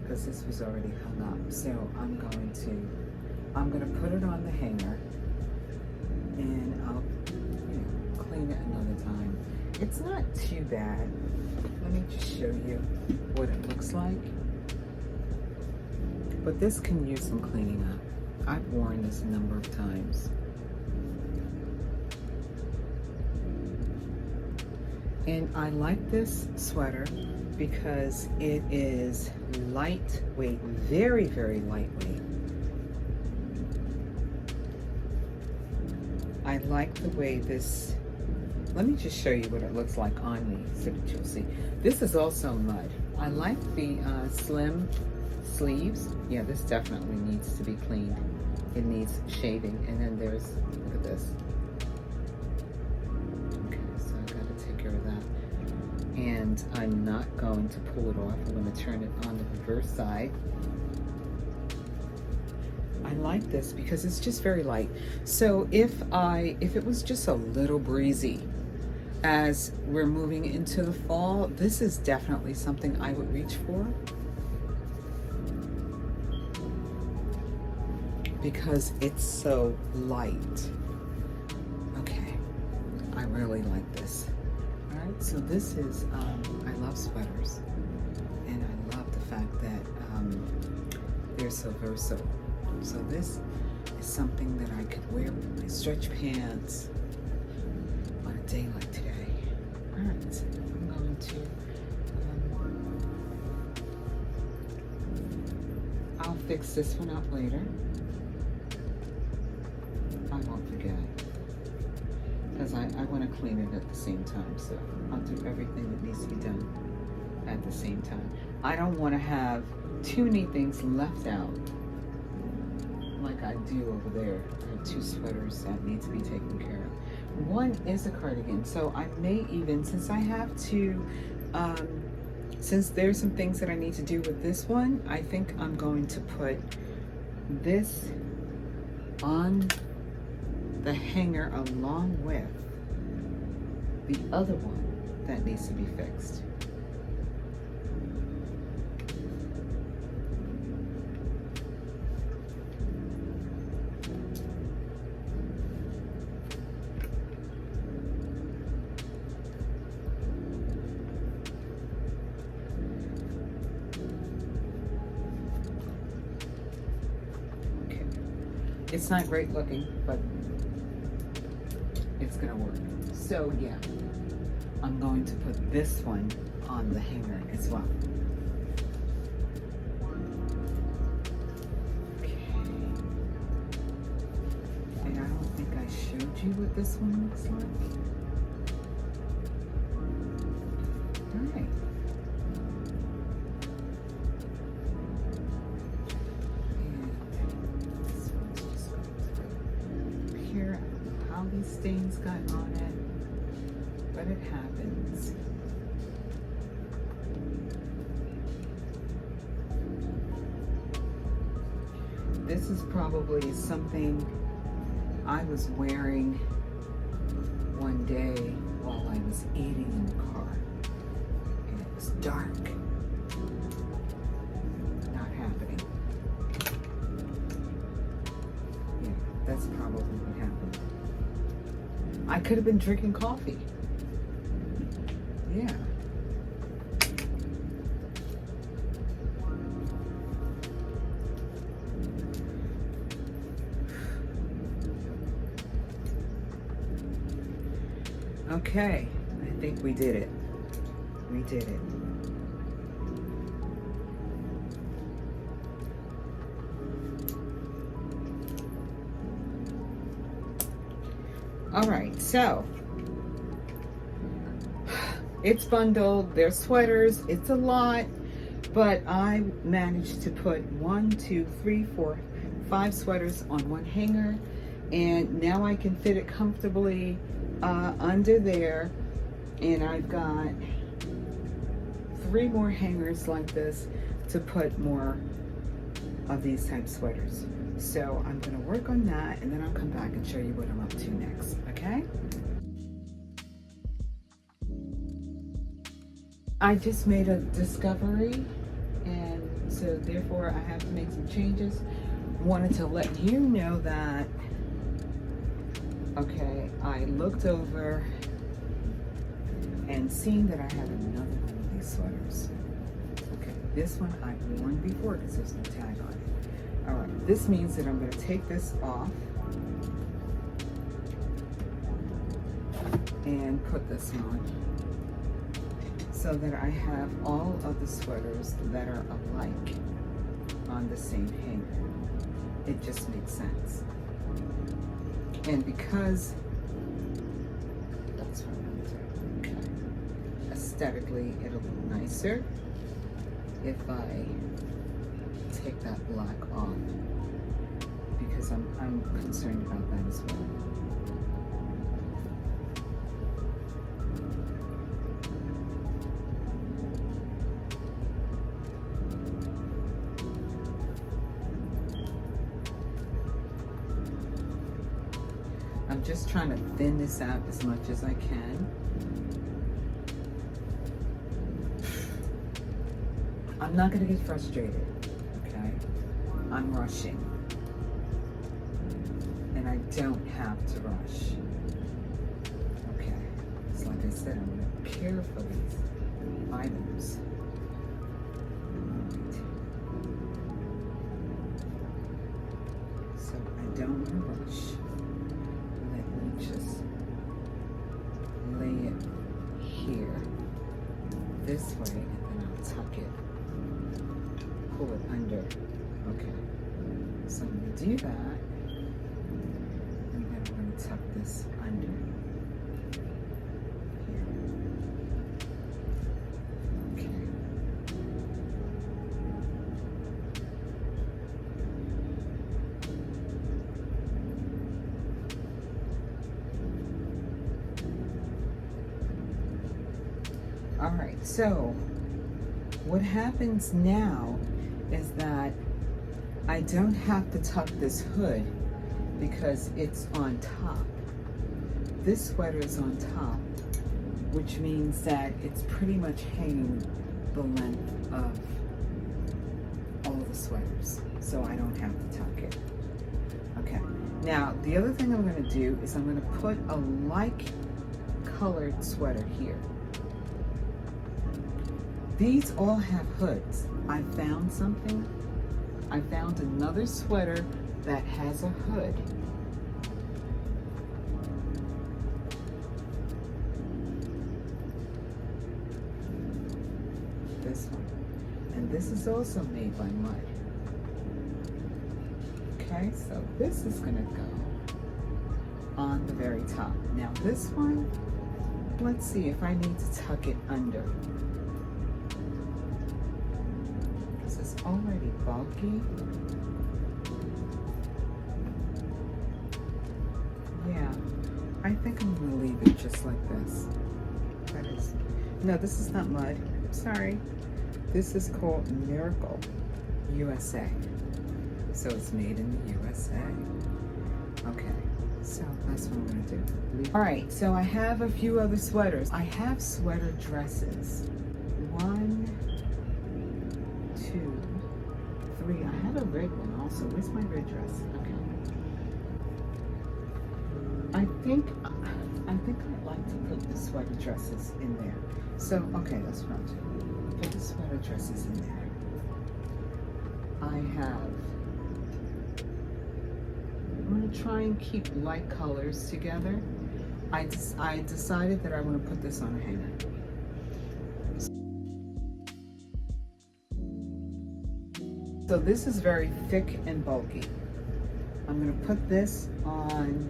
because this was already hung up. So I'm gonna put it on the hanger and I'll, clean it another time. It's not too bad. Let me just show you what it looks like. But this can use some cleaning up. I've worn this a number of times. And I like this sweater because it is lightweight, very, very lightweight. I like the way this, let me just show you what it looks like on me so that you'll see. This is also mud. I like the slim sleeves. Yeah, this definitely needs to be cleaned. It needs shaving. And then there's, look at this. Okay, so I gotta take care of that. And I'm not going to pull it off. I'm gonna turn it on the reverse side. I like this because it's just very light. So if it was just a little breezy as we're moving into the fall, this is definitely something I would reach for because it's so light. Okay, I really like this. All right, so this is, I love sweaters and I love the fact that they're so versatile. So this is something that I could wear with my stretch pants on a day like today. All right, so I'm going to, I'll fix this one up later. I won't forget because I want to clean it at the same time. So I'll do everything that needs to be done at the same time. I don't want to have too many things left out like I do over there. I have 2 sweaters that need to be taken care of. One is a cardigan, so I may even, since I have to, since there's some things that I need to do with this one, I think I'm going to put this on the hanger along with the other one that needs to be fixed. It's not great looking, but gonna work. So yeah, I'm going to put this one on the hanger as well. Okay. And I don't think I showed you what this one looks like. All right. Here, I don't know how these stains got on it, but it happens. This is probably something I was wearing one day while I was eating in the car, and it was dark. Not happening. Yeah, that's probably what happened. I could have been drinking coffee. Yeah. Okay, I think we did it. We did it. All right, so it's bundled. There's sweaters. It's a lot, but I managed to put 1, 2, 3, 4, 5 sweaters on one hanger, and now I can fit it comfortably under there. And I've got 3 more hangers like this to put more of these type sweaters. So I'm gonna work on that, and then I'll come back and show you what I'm up to next, okay? I just made a discovery, and so therefore I have to make some changes. Wanted to let you know that, okay, I looked over and seen that I had another one of these sweaters. Okay, this one I've worn before because there's no tag on it. All right, this means that I'm going to take this off and put this on so that I have all of the sweaters that are alike on the same hanger. It just makes sense. And because that's what I'm going to do. Okay. Aesthetically, it'll look nicer if I take that black off, because I'm concerned about that as well. I'm just trying to thin this out as much as I can. I'm not going to get frustrated, okay? I'm rushing. And I don't have to rush. Okay. So like I said, I'm going to care for these items. Right. So I don't want to rush. Let me just lay it here this way, and then I'll tuck it. Pull it under. Okay. So I'm going to do that. And then I'm going to tuck this under. Here. Okay. All right. So what happens now is that I don't have to tuck this hood because it's on top. This sweater is on top, which means that it's pretty much hanging the length of all the sweaters, so I don't have to tuck it. Okay, now the other thing I'm going to do is I'm going to put a like colored sweater here. These all have hoods. I found something. I found another sweater that has a hood. this is also made by mud. Okay, so this is gonna go on the very top. Now this one, let's see if I need to tuck it under. This is already bulky. Yeah, I think I'm gonna leave it just like this. That is, no, this is not mud, sorry. This is called Miracle USA. So it's made in the USA. Okay, so that's what I'm gonna do. All right, so I have a few other sweaters. I have sweater dresses. 1, 2, 3. I have a red one also. Where's my red dress? Okay. I think I'd like to put the sweater dresses in there. So, okay, that's what I'll do. Put the sweater dresses in there. I'm going to try and keep light colors together. I decided that I want to put this on a hanger. So this is very thick and bulky. I'm going to put this on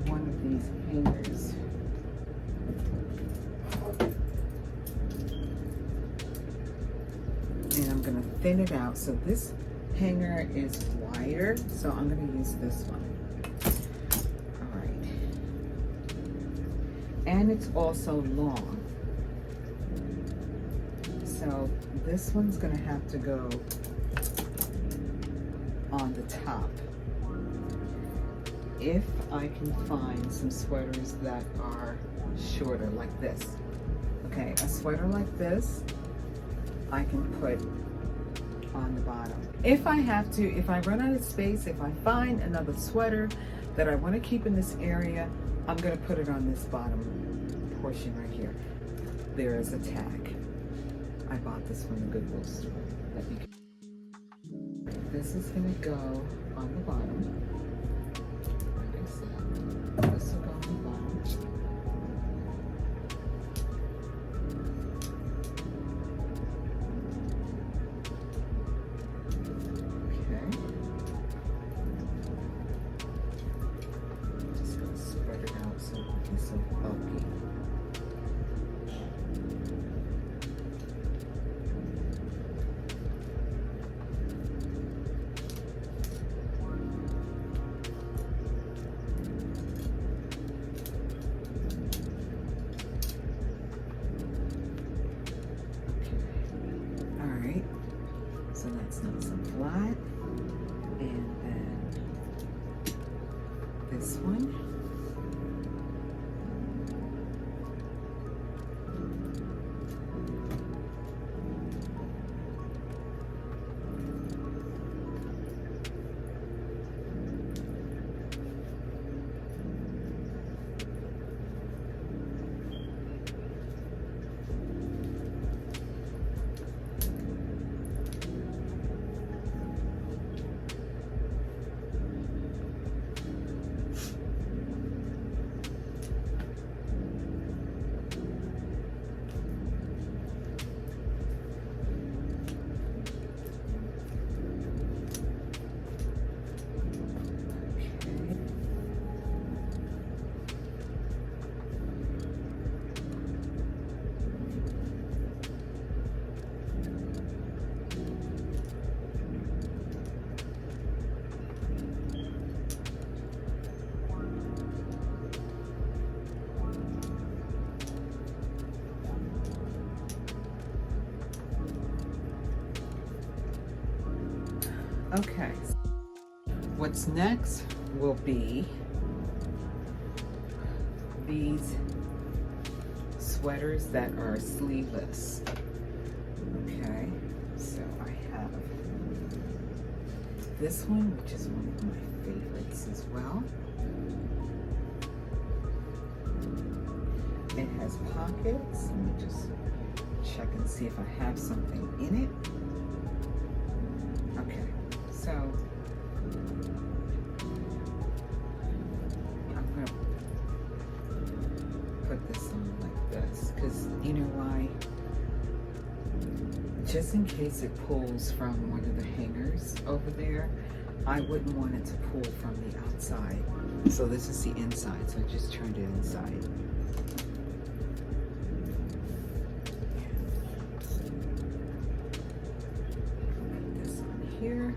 one of these hangers. And I'm going to thin it out. So this hanger is wider, so I'm going to use this one. All right. And it's also long. So this one's going to have to go on the top. If I can find some sweaters that are shorter like this. Okay, a sweater like this, I can put on the bottom. If I have to, if I run out of space, if I find another sweater that I want to keep in this area, I'm going to put it on this bottom portion right here. There is a tag. I bought this from the Goodwill store. This is going to go on the bottom. Like I said, this will go on the bottom. Okay. Just going to spread it out so it won't be so bulky. So that's nice and flat. And then this one. Okay, what's next will be these sweaters that are sleeveless. Okay, so I have this one, which is one of my favorites as well. It has pockets. Let me just check and see if I have something in it. Okay, so I'm going to put this on like this, because you know why? just in case it pulls from one of the hangers over there, I wouldn't want it to pull from the outside. So this is the inside, so I just turned it inside. Put this on here.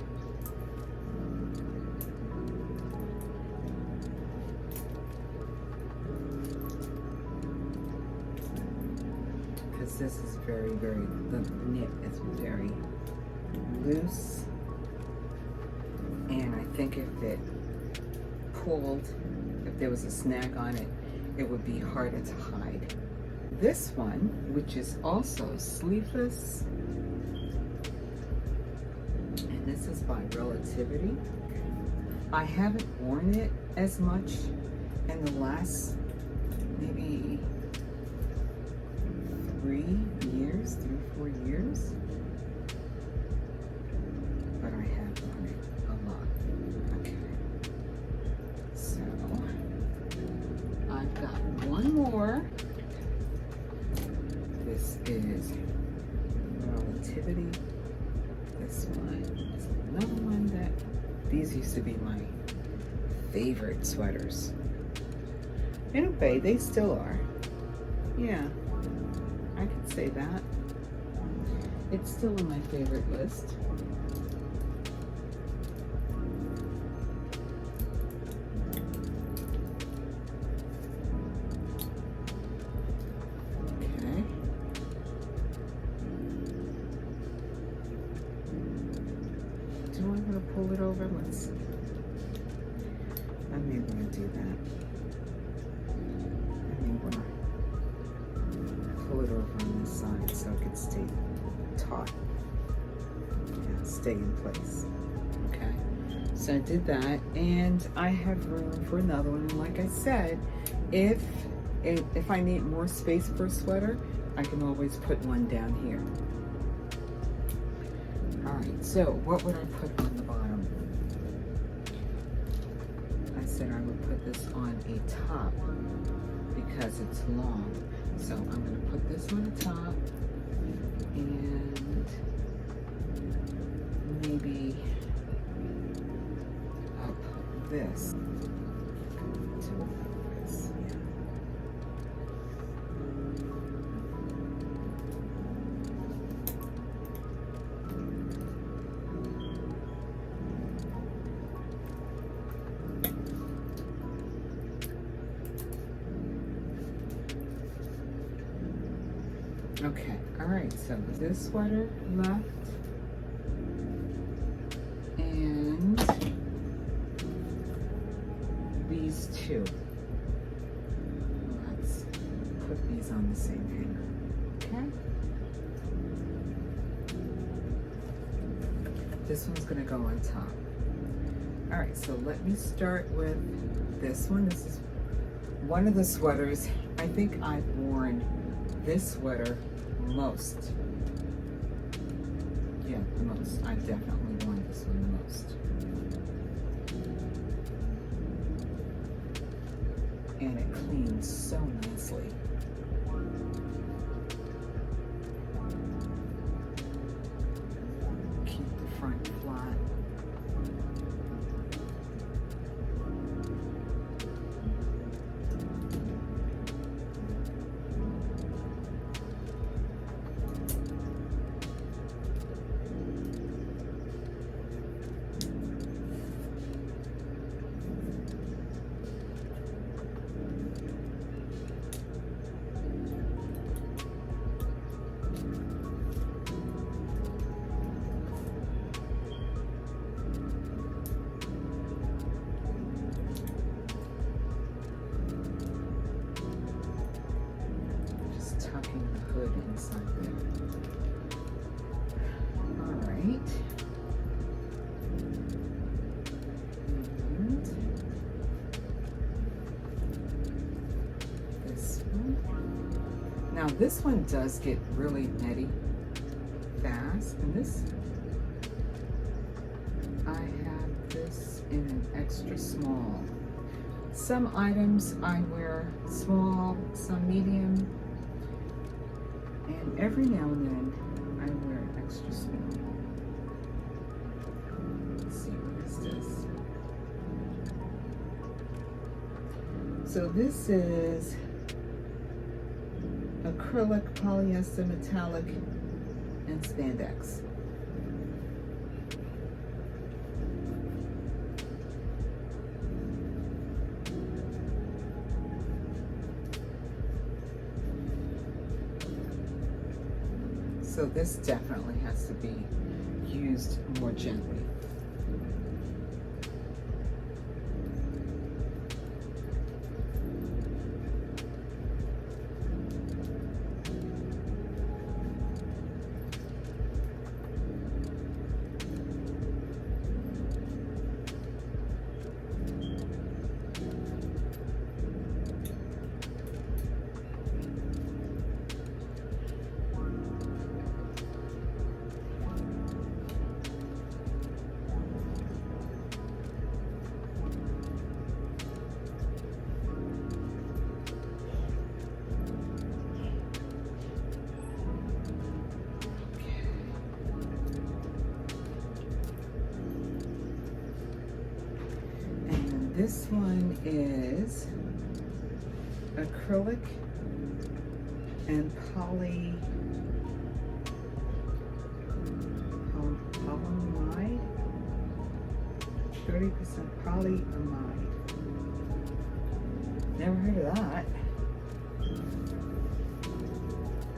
This is very, the knit is very loose, and I think if it pulled, if there was a snag on it, it would be harder to hide. This one, which is also sleeveless, and this is by Relativity. I haven't worn it as much in the last maybe 3 years, 4 years, but I have worn it a lot. Okay, so I've got one more. This is Relativity. This one is another one that, these used to be my favorite sweaters. In a way, they still are. Yeah. I could say that. It's still in my favorite list. Okay. Do I want to pull it over? Let's see. I may want to do that. I may want to pull it over on this side so it could stay taut. Yeah, stay in place. Okay, so I did that, and I have room for another one. And like I said, if I need more space for a sweater, I can always put one down here. All right, so what would I put on the bottom? I said I would put this on a top because it's long. So I'm going to put this on the top, and maybe I'll put this to this. Okay, all right, so this sweater left, and these two. Let's put these on the same hanger, okay? This one's gonna go on top. All right, so let me start with this one. This is one of the sweaters. I think I've worn this sweater most. Yeah, the most. I've definitely worn this one the most. And it cleans so nicely. Keep the front flat. Hood inside there. All right. And this one. Now this one does get really netty fast, and this, I have this in an extra small. Some items I wear small, some medium, and every now and then I wear an extra small. Let's see, what is this? So this is acrylic, polyester, metallic, and spandex. So this definitely has to be used more gently. This one is acrylic and polyamide, 30% polyamide. Never heard of that.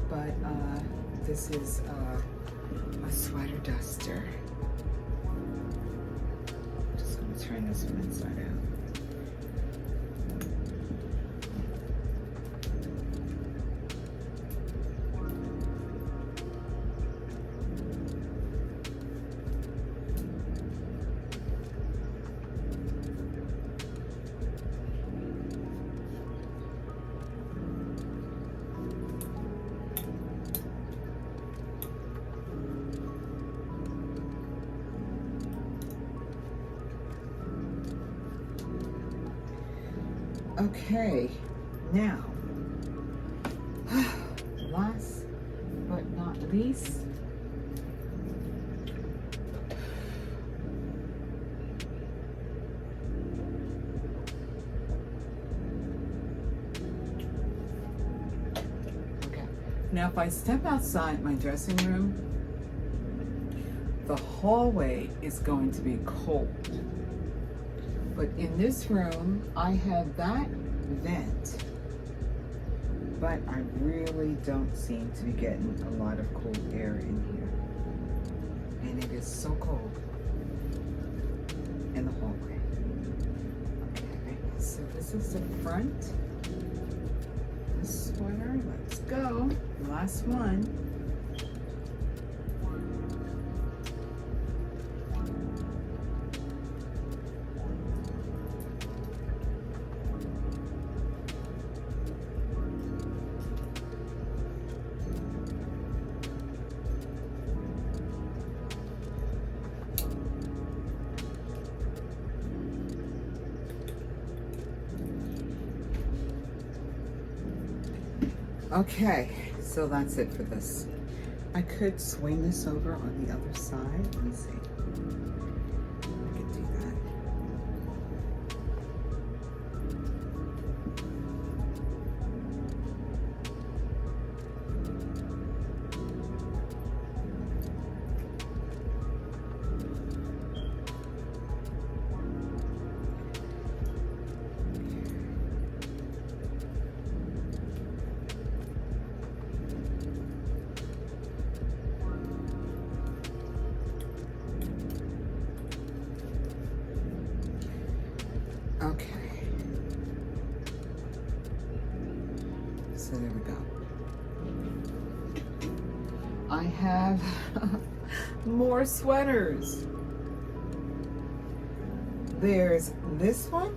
But this is a sweater duster. Just gonna turn this one inside out. Okay, now, last but not least, okay, now if I step outside my dressing room, the hallway is going to be cold. But in this room, I have that vent, but I really don't seem to be getting a lot of cool air in here. And it is so cold in the hallway. Okay, so this is the front. This sweater, let's go. Last one. Okay, so that's it for this. I could swing this over on the other side. Let me see. I could do that. Okay. So there we go. I have more sweaters. There's this one.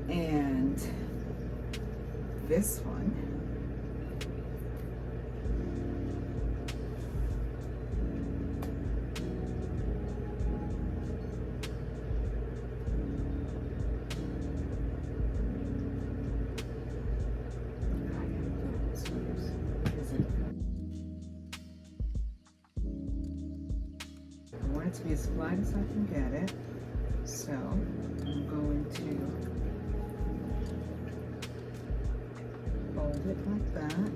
And this one. it to be as flat as I can get it. So I'm going to fold it like that.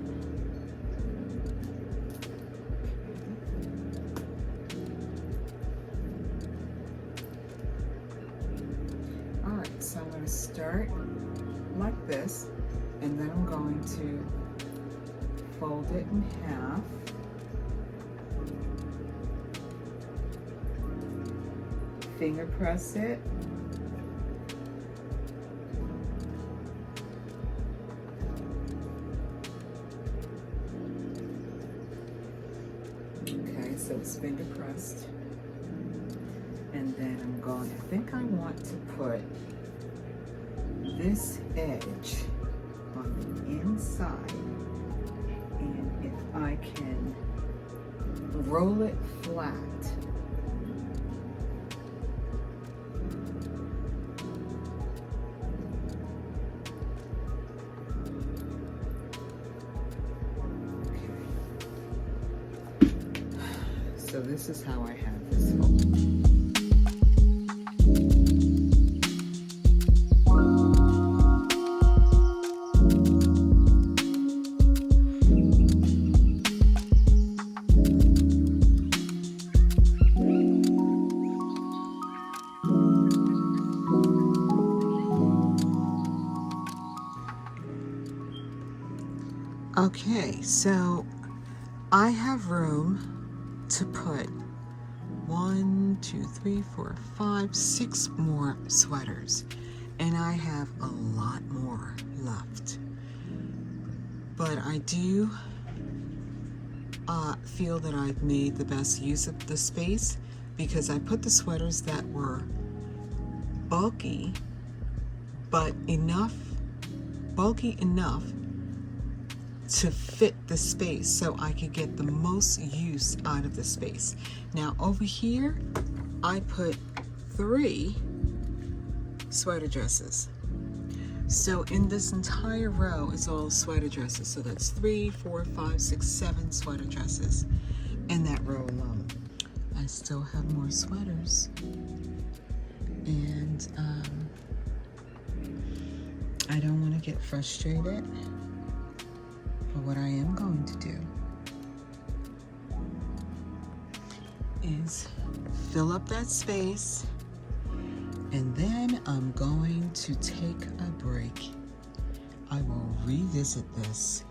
All right, so I'm going to start like this, and then I'm going to fold it in half. Finger press it. Okay, so it's finger pressed. And then I'm going, I think I want to put this edge on the inside. And if I can roll it flat, so this is how I have this fold. Okay, so I have room to put 1, 2, 3, 4, 5, 6 more sweaters, and I have a lot more left. But I do feel that I've made the best use of the space, because I put the sweaters that were bulky, but bulky enough to fit the space so I could get the most use out of the space. Now over here, I put 3 sweater dresses. So in this entire row is all sweater dresses. So that's 3, 4, 5, 6, 7 sweater dresses in that row alone. I still have more sweaters. And I don't want to get frustrated. But what I am going to do is fill up that space, and then I'm going to take a break. I will revisit this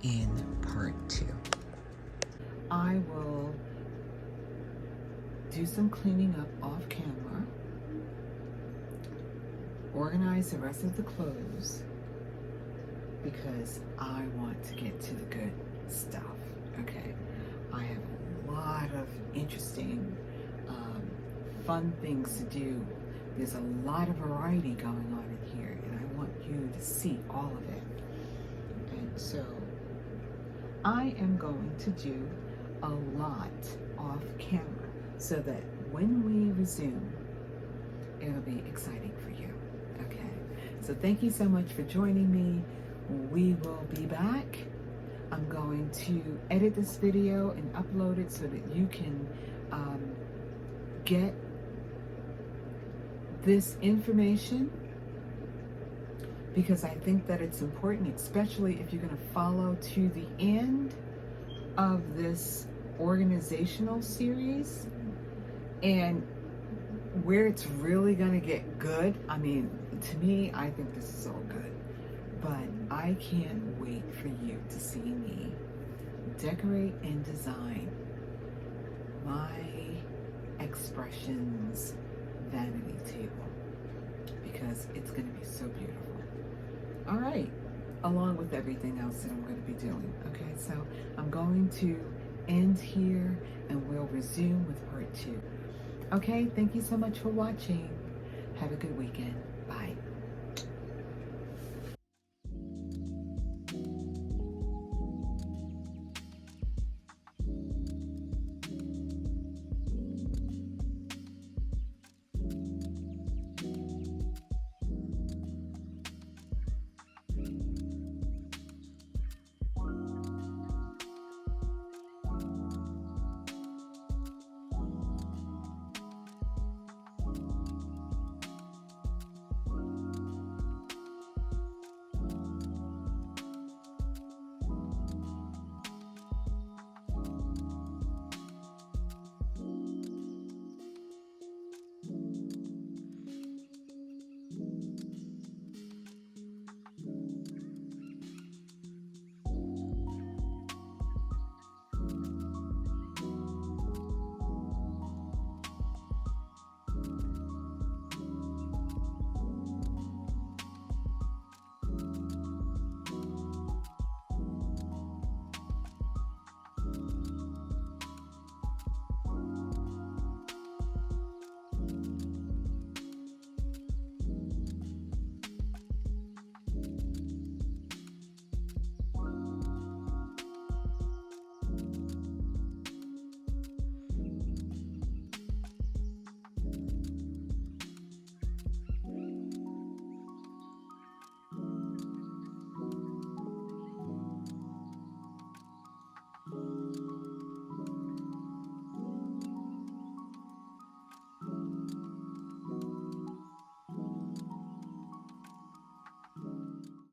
in part 2. I will do some cleaning up off camera, organize the rest of the clothes, because I want to get to the good stuff, okay? I have a lot of interesting, fun things to do. There's a lot of variety going on in here, and I want you to see all of it. And so I am going to do a lot off camera so that when we resume, it'll be exciting for you, okay? So thank you so much for joining me. We will be back. I'm going to edit this video and upload it so that you can get this information, because I think that it's important, especially if you're going to follow to the end of this organizational series, and where it's really going to get good. I mean, to me, I think this is all good. But I can't wait for you to see me decorate and design my expressions vanity table, because it's going to be so beautiful. All right, along with everything else that I'm going to be doing. Okay, so I'm going to end here, and we'll resume with part 2. Okay, thank you so much for watching. Have a good weekend.